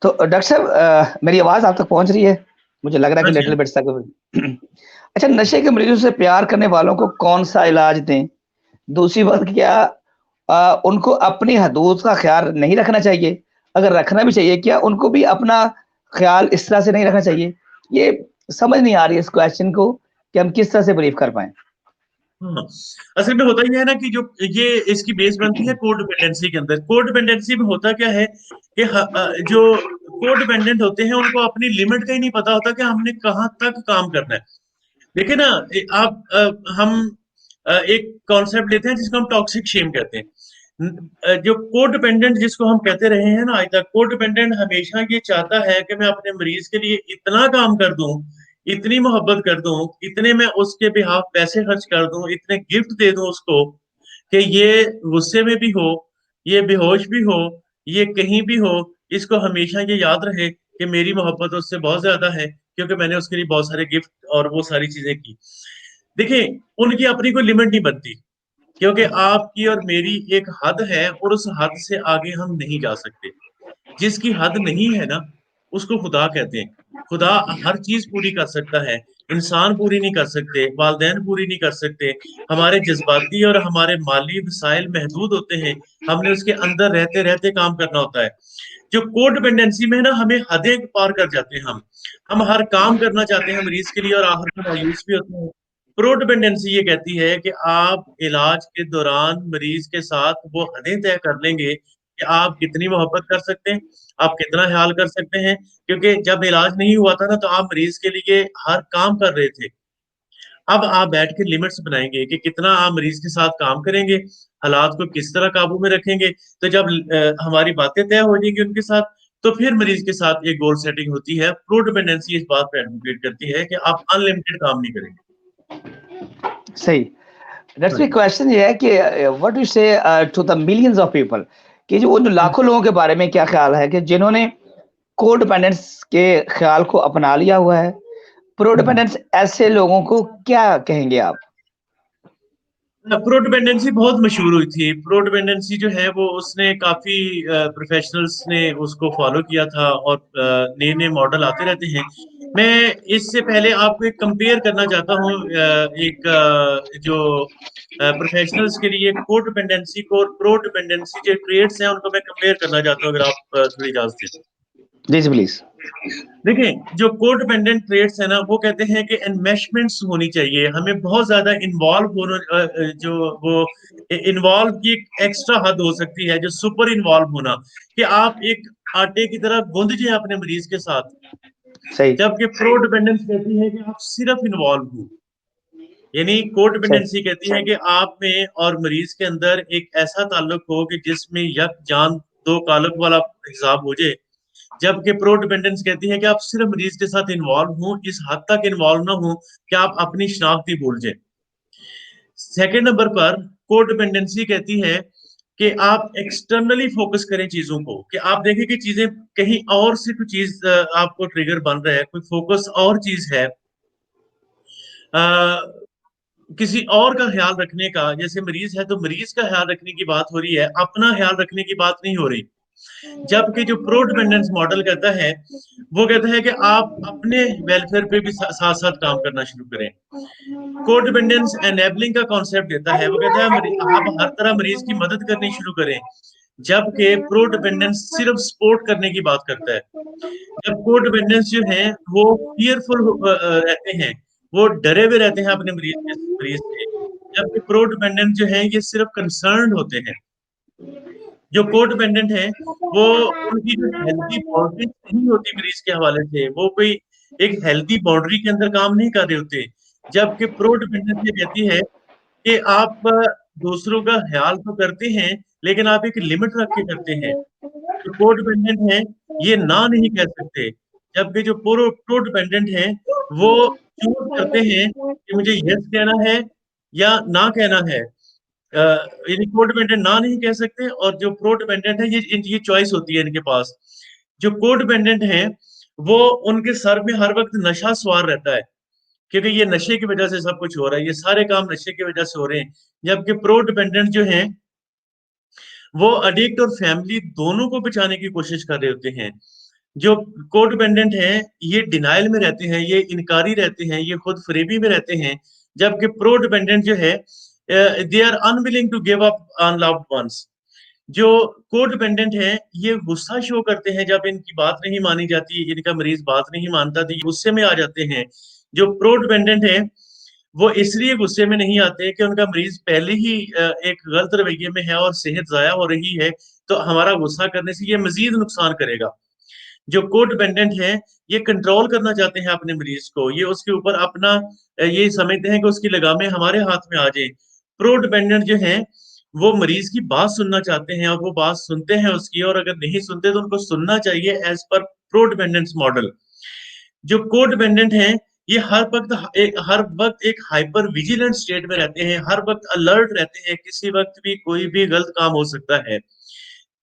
तो डॉक्टर साहब, मेरी आवाज आप तक पहुंच रही है? मुझे लग रहा है हाँ कि जी। लिटिल बिट तक। अच्छा, नशे के मरीजों से प्यार करने वालों को कौन सा इलाज दें? दूसरी बात, क्या उनको अपनी हदूद का ख्याल नहीं रखना चाहिए? अगर रखना भी चाहिए, क्या उनको भी अपना ख्याल इस तरह से नहीं रखना चाहिए? ये समझ नहीं आ रही है इस क्वेश्चन को कि हम किस तरह से ब्रीफ कर पाए। हाँ, असल में होता ही है ना कि जो ये इसकी बेस बनती है कोड डिपेंडेंसी के अंदर। कोड डिपेंडेंसी में होता क्या है कि जो कोड डिपेंडेंट होते हैं उनको अपनी लिमिट का ही नहीं पता होता कि हमने कहाँ तक काम करना है। देखिए ना, आप हम एक कॉन्सेप्ट लेते हैं जिसको हम टॉक्सिक शेम कहते हैं। जो को डिपेंडेंट जिसको हम कहते रहे हैं ना आज तक, को डिपेंडेंट हमेशा ये चाहता है कि मैं अपने मरीज के लिए इतना काम कर दूं, इतनी मोहब्बत कर दूं, इतने मैं उसके बिहाफ पैसे खर्च कर दूं, इतने गिफ्ट दे दूं उसको कि ये गुस्से में भी हो, ये बेहोश भी हो, ये कहीं भी हो, इसको हमेशा ये याद रहे कि मेरी मोहब्बत उससे बहुत ज्यादा है, क्योंकि मैंने उसके लिए बहुत सारे गिफ्ट और वो सारी चीजें की। देखिए, उनकी अपनी कोई लिमिट नहीं बनती, क्योंकि आपकी और मेरी एक हद है और उस हद से आगे हम नहीं जा सकते। जिसकी हद नहीं है ना, उसको खुदा कहते हैं। खुदा हर चीज पूरी कर सकता है, इंसान पूरी नहीं कर सकते, वालदैन पूरी नहीं कर सकते। हमारे जज्बाती और हमारे माली वसाइल महदूद होते हैं, हमने उसके अंदर रहते रहते काम करना होता है। जो को डिपेंडेंसी में है ना, हमें हदें पार कर जाते हैं हम हर काम करना चाहते हैं मरीज के लिए और आखिर में मायूस भी होते हैं। प्रो डिपेंडेंसी ये कहती है कि आप इलाज के दौरान मरीज के साथ वो हदें तय कर लेंगे कि आप कितनी मोहब्बत कर सकते हैं, आप कितना ख्याल कर सकते हैं। क्योंकि जब इलाज नहीं हुआ था ना, तो आप मरीज के लिए हर काम कर रहे थे। अब आप बैठ के लिमिट्स बनाएंगे कि कितना आप मरीज के साथ काम करेंगे, हालात को किस तरह काबू में रखेंगे। तो जब हमारी बातें तय हो जाएंगी उनके साथ, तो फिर मरीज के साथ एक गोल सेटिंग होती है। प्रो डिपेंडेंसी इस बात पे एडवोकेट करती है कि आप अनलिमिटेड काम नहीं करेंगे। सही। दैट्स हाँ माय जी। क्वेश्चन ये है कि what you say to the millions of people, कि जो उन हम्म, लाखों लोगों के बारे में क्या ख्याल है कि जिन्होंने को डिपेंडेंस के ख्याल को अपना लिया हुआ है? प्रो हम्म। डिपेंडेंस ऐसे लोगों को क्या कहेंगे आप? प्रो डिपेंडेंसी बहुत मशहूर हुई थी। प्रो डिपेंडेंसी जो है वो उसने काफी प्रोफेशनल्स ने उसको फॉलो किया था और नए नए मॉडल आते रहते हैं। मैं इससे पहले आपको एक कंपेयर करना चाहता हूँ, एक जो प्रोफेशनल्स के लिए को डिपेंडेंसी को और प्रो डिपेंडेंसी जो ट्रेड्स हैं उनको मैं कंपेयर करना चाहता हूँ, अगर आप थोड़ी इजाजत दें। जी जी, प्लीज। देखिए, जो को डिपेंडेंट ट्रेड्स है ना, वो कहते हैं कि एनमेशमेंट्स होनी चाहिए, हमें बहुत ज्यादा इन्वॉल्व होना, जो वो इन्वॉल्व की एक एक्स्ट्रा हद हो सकती है, जो सुपर इन्वॉल्व होना, कि आप एक आटे की तरह गूंद जाए अपने मरीज के साथ। सही जबकि प्रो डिपेंडेंस कहती है कि आप सिर्फ इन्वॉल्व हो। यानी को सही डिपेंडेंसी कहती है कि आप में और मरीज के अंदर एक ऐसा ताल्लुक हो कि जिसमें यक जान दो कालक वाला हिसाब हो जाए। जबकि प्रो डिपेंडेंस कहती है कि आप सिर्फ मरीज के साथ इन्वॉल्व हो, इस हद तक इन्वॉल्व ना हो कि आप अपनी शनाख्त ही भूल जाए। सेकेंड नंबर पर को डिपेंडेंसी कहती है कि आप एक्सटर्नली फोकस करें चीजों को, कि आप देखें कि चीजें कहीं और से कोई चीज आपको ट्रिगर बन रहा है, कोई फोकस और चीज है। किसी और का ख्याल रखने का, जैसे मरीज है तो मरीज का ख्याल रखने की बात हो रही है, अपना ख्याल रखने की बात नहीं हो रही। जबकि जो प्रो डिपेंडेंस मॉडल कहता है, वो कहता है कि आप अपने वेलफेयर पे भी साथ साथ काम करना शुरू करें। को डिपेंडेंस एनेबलिंग का कॉन्सेप्ट देता है, वो कहता है आप हर तरह मरीज की मदद करनी शुरू करें। जबकि प्रो डिपेंडेंस सिर्फ सपोर्ट करने की बात करता है। जब को डिपेंडेंस जो है वो फियरफुल रहते हैं, वो डरे हुए रहते हैं अपने मरीज से। जबकि प्रो डिपेंडेंट जो है ये सिर्फ कंसर्न होते हैं। जो को डिपेंडेंट है, वो उनकी जो हेल्दी बाउंड्री नहीं होती मरीज के हवाले से, वो कोई एक हेल्दी बाउंड्री के अंदर काम नहीं कर रहे होते। जबकि प्रो डिपेंडेंस ये कहती है कि आप दूसरों का ख्याल तो करते हैं, लेकिन आप एक लिमिट रख के करते हैं। जो को डिपेंडेंट है, ये ना नहीं कह सकते। जबकि जो प्रो प्रो डिपेंडेंट है, वो चूज करते हैं कि मुझे यस कहना है या ना कहना है। यानी को डिपेंडेंट ना नहीं कह सकते, और जो प्रो डिपेंडेंट है ये चॉइस होती है इनके पास। जो को डिपेंडेंट है वो उनके सर में हर वक्त नशा सवार रहता है, क्योंकि ये नशे की वजह से सब कुछ हो रहा है, ये सारे काम नशे की वजह से हो रहे हैं। जबकि प्रो डिपेंडेंट जो हैं वो अडिक्ट और फैमिली दोनों को बचाने की कोशिश कर रहे होते हैं। जो को डिपेंडेंट हैं ये डिनाइल में रहते हैं, ये इनकारी रहते हैं, ये खुद फरेबी में रहते हैं। जबकि प्रो डिपेंडेंट जो है they are unwilling to give up on loved ones. जो को डिपेंडेंट है ये गुस्सा शो करते हैं जब इनकी बात नहीं मानी जाती, इनका मरीज बात नहीं मानता, तो ये गुस्से में आ जाते हैं। जो प्रो डिपेंडेंट है वो इसलिए गुस्से में नहीं आते कि उनका मरीज पहले ही एक गलत रवैये में है और सेहत जाया हो रही है, तो हमारा गुस्सा करने से ये मजीद नुकसान करेगा। जो को डिपेंडेंट है ये कंट्रोल करना चाहते हैं अपने मरीज को, ये उसके ऊपर अपना ये समझते हैं कि उसकी लगामें हमारे हाथ में आ जाए। प्रो डिपेंडेंट जो है वो मरीज की बात सुनना चाहते हैं और वो बात सुनते हैं उसकी, और अगर नहीं सुनते तो उनको सुनना चाहिए as per pro dependence model. जो को डिपेंडेंट हैं ये हर वक्त एक हाइपर विजिलेंट स्टेट में रहते हैं, हर वक्त अलर्ट रहते हैं, किसी वक्त भी कोई भी गलत काम हो सकता है।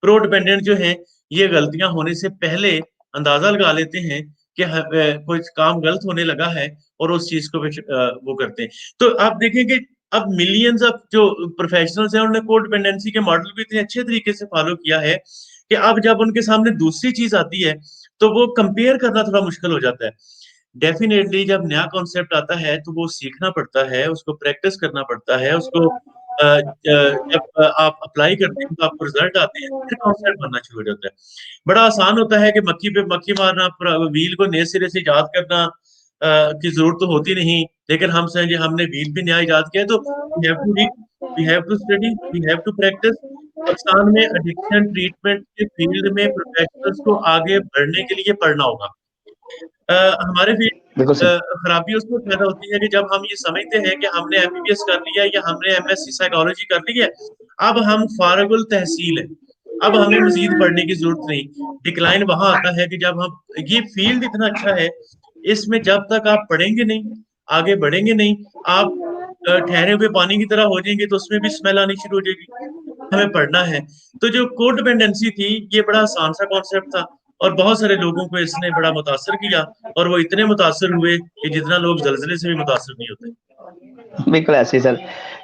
प्रो डिपेंडेंट जो हैं ये गलतियां होने से पहले अंदाजा लगा लेते हैं कि कोई काम गलत होने लगा है, और उस चीज को वो करते हैं। तो आप देखें कि अब मिलियंस ऑफ जो प्रोफेशनल्स हैं उन्होंने को डिपेंडेंसी के मॉडल को इतने अच्छे तरीके से फॉलो किया है कि अब जब उनके सामने दूसरी चीज आती है तो वो कंपेयर करना थोड़ा मुश्किल हो जाता है। डेफिनेटली जब नया कॉन्सेप्ट आता है तो वो सीखना पड़ता है, उसको प्रैक्टिस करना पड़ता है, उसको जब आप अप्लाई करते हैं तो आपको रिजल्ट आते हैं, फिर कॉन्सेप्ट बनना शुरू हो जाता है। बड़ा आसान होता है कि मक्खी पे मक्खी मारना, व्हील को नए सिरे से इजाद करना की जरूरत तो होती नहीं, लेकिन हम समझे हमने व्हील भी नया इजाद किया, तो we have to study, we have to practise. Pakistan में एडिक्शन ट्रीटमेंट के फील्ड में प्रोफेशनल्स को आगे बढ़ने के लिए पढ़ना होगा। हमारे फील्ड बिल्कुल सही। खराबी उसमें पैदा होती है कि जब हम ये समझते हैं कि हमने एमबीबीएस कर लिया या हमने एमएससी साइकोलॉजी कर ली है, अब हम फारगुल तहसील है, अब हमें मजीद पढ़ने की जरूरत नहीं। डिक्लाइन वहां आता है कि जब हम, ये फील्ड इतना अच्छा है, इसमें जब तक आप पढ़ेंगे नहीं, आगे बढ़ेंगे नहीं, आप ठहरे हुए पानी की तरह हो जाएंगे, तो उसमें भी स्मेल आनी शुरू हो जाएगी। हमें पढ़ना है। तो जो कोडिपेंडेंसी थी ये बड़ा आसान सा कॉन्सेप्ट था, और बहुत सारे लोगों को इसने बड़ा मुतासर किया, और वो इतने मुतासर हुए कि जितना लोग जल्जले से भी मुतासर नहीं होते। बिल्कुल ऐसे ही सर।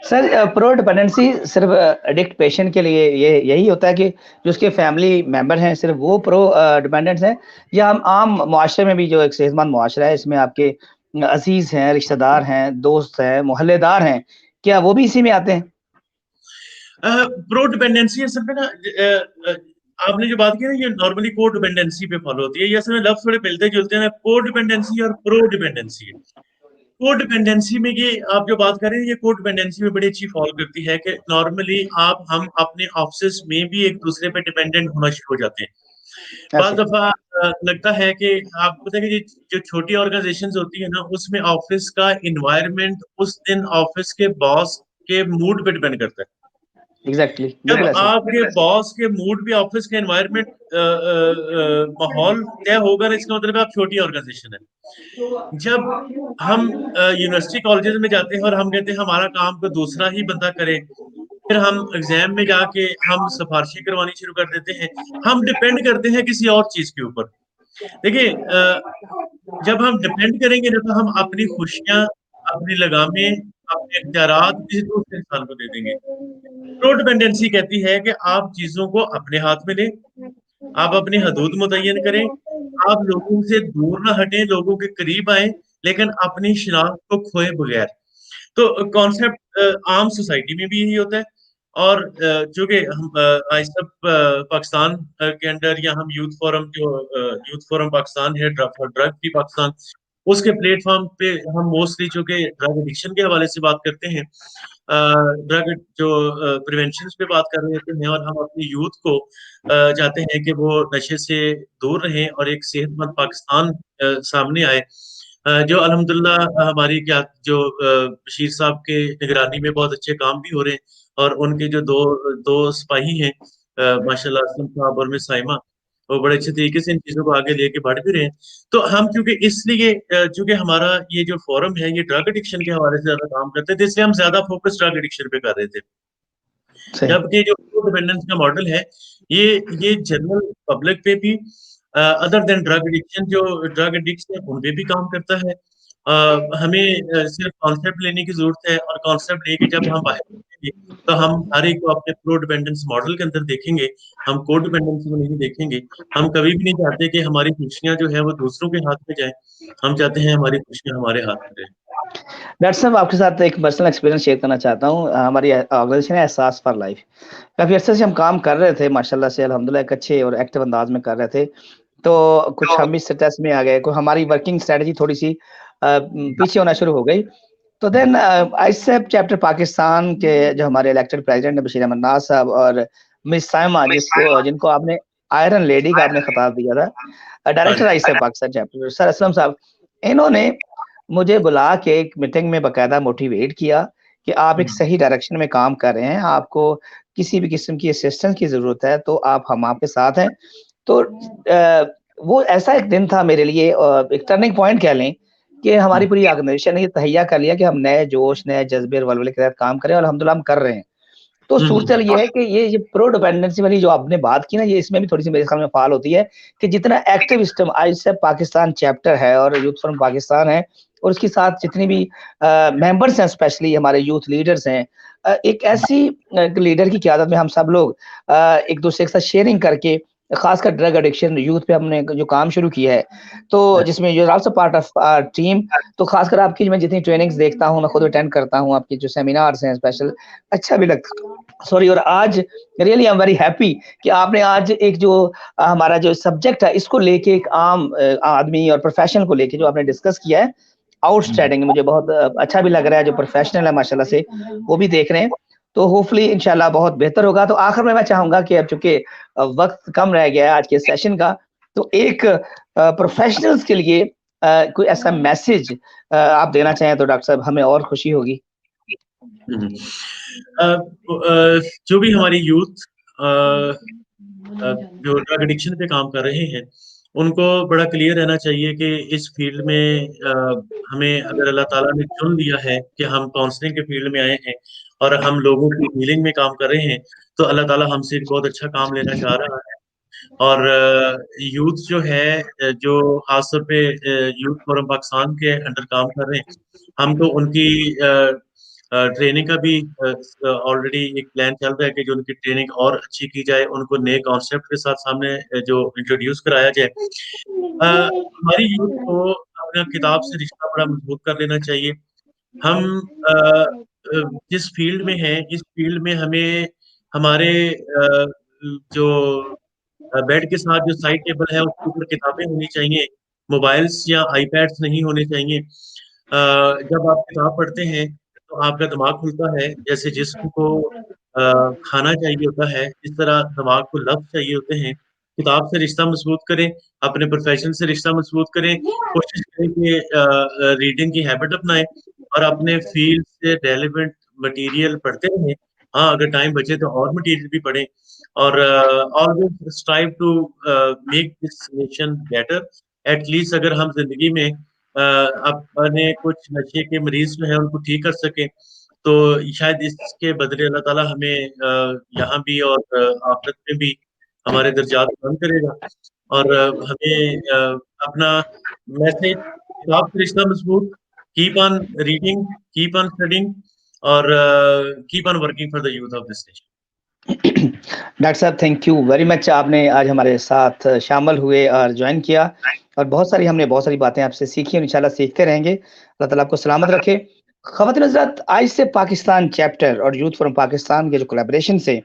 सर प्रो डिपेंडेंसी सिर्फ एडिक्ट पेशेंट के लिए ये यही होता है कि जो उसके फैमिली मेंबर हैं सिर्फ वो प्रो डिपेंडेंट्स हैं, या हम आम मुआशरे में भी जो एक सेहतमंद मुआशरा है इसमें आपके अजीज हैं, रिश्तेदार हैं, दोस्त हैं, मोहल्लेदार हैं, क्या वो भी इसी में आते हैं? प्रो डिपेंडेंसी असल में ना आपने जो बात की ना ये नॉर्मली को डिपेंडेंसी पे फॉलो होती है, ये असल में लफ्ज थोड़े मिलते जुलते हैं, को डिपेंडेंसी और प्रो डिपेंडेंसी। को डिपेंडेंसी में ये आप जो बात कर रहे हैं ये को डिपेंडेंसी में बड़ी अच्छी फॉलो करती है कि नॉर्मली आप हम अपने ऑफिस में भी एक दूसरे पे डिपेंडेंट होना शुरू हो जाते हैं। बाज ऐसे। दफा लगता है कि आपको पता है कि जो छोटी ऑर्गेनाइजेशन होती है ना उसमें ऑफिस का इन्वायरमेंट उस दिन ऑफिस के बॉस के मूड पे डिपेंड करता है। एग्जैक्टली जब बिल्कुल ऐसे। आपके बॉस के मूड भी ऑफिस के एनवायरनमेंट माहौल तय होगा ना, इसका मतलब आप छोटी ऑर्गेनाइजेशन है। जब हम यूनिवर्सिटी कॉलेजेस में जाते हैं और हम कहते हैं हमारा काम को दूसरा ही बंदा करे, फिर हम एग्जाम में जाके हम सिफारिशें करवानी शुरू कर देते हैं, हम डिपेंड करते हैं किसी और चीज के ऊपर। देखिए जब हम डिपेंड करेंगे ना तो हम अपनी खुशियां, अपनी लगामें, अपने इख्तियारात किसी दूसरे इंसान को दे देंगे। प्रो डिपेंडेंसी कहती है कि आप चीजों को अपने हाथ में लें, आप अपनी हदूद मुतय्यन करें, आप लोगों से दूर ना हटें, लोगों के करीब आए, लेकिन अपनी शिनाख्त को खोए बगैर। तो कॉन्सेप्ट आम सोसाइटी में भी यही होता है। और चूंकि हम आइसब पाकिस्तान के अंडर, या हम यूथ फोरम जो यूथ फोरम पाकिस्तान है drug for drug free Pakistan, उसके प्लेटफॉर्म पे हम मोस्टली चूंकि ड्रग एडिक्शन के हवाले से बात करते हैं, ड्रग जो प्रिवेंशन पे बात कर रहे होते हैं, और हम अपनी यूथ को चाहते हैं कि वो नशे से दूर रहें और एक सेहतमंद पाकिस्तान सामने आए। जो अल्हम्दुलिल्लाह हमारी क्या जो बशीर साहब के निगरानी में बहुत अच्छे काम भी हो रहे हैं, और उनके जो दो दो सिपाही हैं माशाल्लाह असलम साहब और मिस साइमा, वो बड़े अच्छे तरीके से इन चीजों को आगे लेके बढ़ भी रहे हैं। तो हम क्योंकि इसलिए चूंकि हमारा ये जो फोरम है ये ड्रग एडिक्शन के हवाले से ज्यादा काम करते थे, इसलिए हम ज्यादा फोकस ड्रग एडिक्शन पे कर रहे थे। जबकि जो को डिपेंडेंस का मॉडल है ये जनरल पब्लिक पे भी अदर देन ड्रग एडिक्शन जो ड्रग एडिक्ट है उन पे भी काम करता है। हमें सिर्फ कॉन्सेप्ट लेने की जरूरत है और कॉन्सेप्ट लेके जब हम बाहर निकलेंगे तो हम हर एक को अपने प्रो डिपेंडेंस मॉडल के अंदर देखेंगे, हम को डिपेंडेंसी को नहीं देखेंगे। हम कभी भी नहीं चाहते कि हमारी खुशियां जो है वो दूसरों के हाथ में जाए, हम चाहते हैं हमारी खुशियां हमारे हाथ में रहे। डॉक्टर साहब आपके साथ एक पर्सनल एक्सपीरियंस शेयर करना चाहता हूँ। हमारी ऑर्गेनाइजेशन है एहसास फॉर लाइफ। काफ़ी अरसे से हम काम कर रहे थे माशाल्लाह से अल्हम्दुलिल्लाह एक अच्छे और एक्टिव अंदाज में कर रहे थे। तो कुछ हम इस स्ट्रेस में आ गए, कोई हमारी वर्किंग स्ट्रेटजी थोड़ी-सी पीछे होना शुरू हो गई। तो देन आईसेप चैप्टर पाकिस्तान के जो हमारे इलेक्टेड प्रेसिडेंट है बशीर अहमद नाज साहब और मिस साइमा जिनको आपने आयरन लेडी का आपने खिताब दिया था, हाँ डायरेक्टर जी। आईसेप पाकिस्तान चैप्टर सर असलम साहब, इन्होंने मुझे बुला के एक मीटिंग में बाकायदा मोटिवेट किया कि आप एक सही डायरेक्शन में काम कर रहे हैं, आपको किसी भी किस्म की असिस्टेंस की ज़रूरत है तो हम आपके साथ हैं। तो वो ऐसा एक दिन था मेरे लिए एक टर्निंग पॉइंट कह लें कि हमारी पूरी ऑर्गेनाइजेशन ने ये तहैया कर लिया कि हम नए जोश, नए जज़्बे और वल्वले के साथ काम करें और अल्हम्दुलिल्लाह हम कर रहे हैं। तो सूरत-ए-हाल ये है कि ये प्रो डिपेंडेंसी वाली जो आपने बात की ना, ये इसमें भी थोड़ी-सी मेरे ख्याल में फ़ाल होती है कि जितना एक्टिव सिस्टम आईसेप पाकिस्तान चैप्टर है और यूथ फोरम पाकिस्तान है और उसके साथ जितनी भी मेंबर्स हैं स्पेशली हमारे यूथ लीडर्स हैं एक ऐसी लीडर की क़यादत में हम सब लोग एक-दूसरे के साथ शेयरिंग करके खासकर ड्रग एडिक्शन यूथ पे हमने जो काम शुरू किया है, तो जिसमें you are also part of team तो खासकर आपकी मैं जितनी ट्रेनिंग्स देखता हूँ, मैं खुद अटेंड करता हूँ, आपके जो सेमिनार्स हैं स्पेशल, अच्छा भी लगता सॉरी और आज really I am very happy कि आपने आज एक जो हमारा जो सब्जेक्ट है, इसको लेके एक आम आदमी और प्रोफेशनल को लेके जो आपने डिस्कस किया है, आउटस्टैंडिंग मुझे बहुत अच्छा भी लग रहा है, जो प्रोफेशनल है माशाल्लाह से, वो भी देख रहे हैं। तो होपफुली इंशाल्लाह बहुत बेहतर होगा। तो आखिर में मैं चाहूँगा कि अब चूँकि वक़्त कम रह गया है आज के सेशन का, तो एक प्रोफेशनल्स के लिए कोई ऐसा मैसेज आप देना चाहें तो डॉक्टर साहब हमें और खुशी होगी। जो भी हमारी यूथ जो ड्रग एडिक्शन पे काम कर रहे हैं, उनको बड़ा क्लियर रहना चाहिए कि इस फील्ड में हमें अगर अल्लाह ताला ने चुन लिया है कि हम काउंसलिंग के फील्ड में आए हैं और हम लोगों की हीलिंग में काम कर रहे हैं, तो अल्लाह ताला हमसे एक बहुत अच्छा काम लेना चाह रहा है। और यूथ जो है जो खासतौर पे यूथ फोरम पाकिस्तान के अंडर काम कर रहे हैं, हम तो उनकी ट्रेनिंग का भी ऑलरेडी एक प्लान चल रहा है कि जो उनकी ट्रेनिंग और अच्छी की जाए, उनको नए कॉन्सेप्ट के साथ सामने जो इंट्रोड्यूस कराया जाए। हमारी यूथ को अपना किताब से रिश्ता बड़ा मजबूत कर लेना चाहिए। हम जिस फील्ड में हैं, इस फील्ड में हमें हमारे जो बेड के साथ जो साइड टेबल है उसके ऊपर किताबें होनी चाहिए, मोबाइल्स या आईपैड्स नहीं होने चाहिए। जब आप किताब पढ़ते हैं तो आपका दिमाग खुलता है, जैसे जिस्म को खाना चाहिए होता है, इस तरह दिमाग को लफ्ज़ चाहिए होते हैं। किताब से रिश्ता मजबूत करें, अपने प्रोफेशन से रिश्ता मजबूत करें, कोशिश करें कि रीडिंग की हैबिट अपनाएँ और अपने फील्ड से रेलेवेंट मटीरियल पढ़ते रहें। हाँ, अगर टाइम बचे तो और मटीरियल भी पढ़ें और always strive to make this nation better. At least अगर हम ज़िंदगी में अपने कुछ नशे के मरीज़ जो हैं उनको ठीक कर सकें, तो शायद इसके बदले अल्लाह ताला हमें यहाँ भी और आखिरत में भी हमारे दर्जात बुलंद करेगा और हमें अपना मैसेज किताब से रिश्ता मजबूत, keep on reading, keep on studying और keep on working for the youth of this nation. Doctor साहब थैंक यू वेरी मच आपने आज हमारे साथ शामिल हुए और जॉइन किया और हमने बहुत सारी बातें आपसे सीखी और इंशाल्लाह सीखते रहेंगे। अल्लाह ताला आपको सलामत रखे। ख़वातीन हज़रात आज से पाकिस्तान चैप्टर और यूथ फ्रॉम पाकिस्तान के जो कोलैबोरेशन से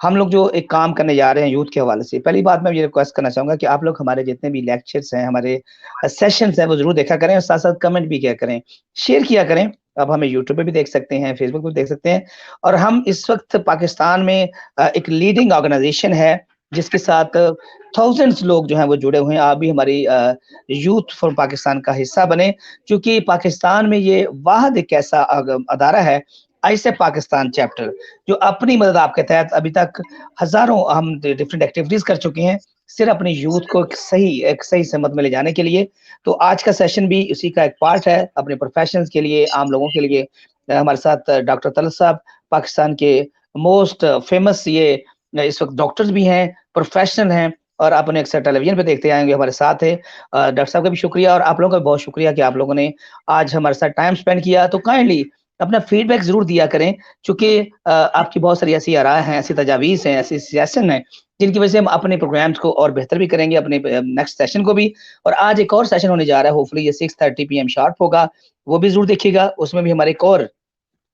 हम लोग जो एक काम करने जा रहे हैं यूथ के हवाले से, पहली बात मैं ये रिक्वेस्ट करना चाहूँगा कि आप लोग हमारे जितने भी लेक्चर्स हैं, हमारे सेशंस हैं, वो ज़रूर देखा करें और साथ-साथ कमेंट भी किया करें, शेयर किया करें। अब हमें यूट्यूब पे भी देख सकते हैं, फेसबुक पे भी देख सकते हैं और हम इस वक़्त पाकिस्तान में एक लीडिंग ऑर्गनाइज़ेशन है, जिसके साथ थाउज़ेंड्स लोग जो हैं वो जुड़े हुए हैं। आप भी हमारी यूथ फ्रॉम पाकिस्तान का हिस्सा बने, क्योंकि पाकिस्तान में ये वाहिद एक ऐसा अदारा है, आईसेप पाकिस्तान चैप्टर, जो अपनी मदद आपके तहत अभी तक हज़ारों हम डिफरेंट एक्टिविटीज़ कर चुके हैं, सिर्फ़ अपनी यूथ को एक सही समत में ले जाने के लिए। तो आज का सेशन भी उसी का एक पार्ट है, अपने प्रोफेशनल्स के लिए, आम लोगों के लिए। हमारे साथ डॉक्टर तलत साहब, पाकिस्तान के मोस्ट फेमस ये इस वक्त डॉक्टर्स भी हैं, प्रोफेशनल हैं और आप उन्हें अक्सर टेलीविजन पे देखते आएंगे, हमारे साथ है। डॉक्टर साहब का भी शुक्रिया और आप लोगों का भी बहुत शुक्रिया कि आप लोगों ने आज हमारे साथ टाइम स्पेंड किया। तो काइंडली अपना फीडबैक जरूर दिया करें, चूंकि आपकी बहुत सारी ऐसी आराय हैं, ऐसी तजावीज़ हैं, ऐसी सजेशन हैं, जिनकी वजह से हम अपने प्रोग्राम्स को और बेहतर भी करेंगे, अपने नेक्स्ट सेशन को भी। और आज एक और सेशन होने जा रहा है, होपफुली ये 6:30 पीएम शार्प होगा, वो भी ज़रूर देखिएगा। उसमें भी हमारे एक और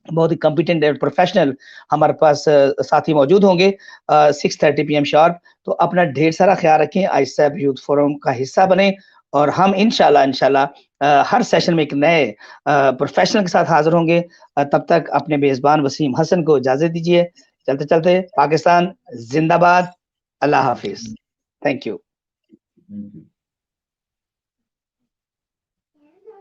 बहुत ही कॉम्पिटेंट एंड प्रोफेशनल हमारे पास साथी मौजूद होंगे 6:30 पीएम शार्प। तो अपना ढेर सारा ख्याल रखें, आईसैप यूथ फोरम का हिस्सा बने और हम इंशाल्लाह हर सेशन में एक नए प्रोफेशनल के साथ हाजिर होंगे। तब तक अपने मेज़बान वसीम हसन को इजाज़त दीजिए। चलते-चलते पाकिस्तान ज़िंदाबाद, अल्लाह हाफ़िज़। Thank you.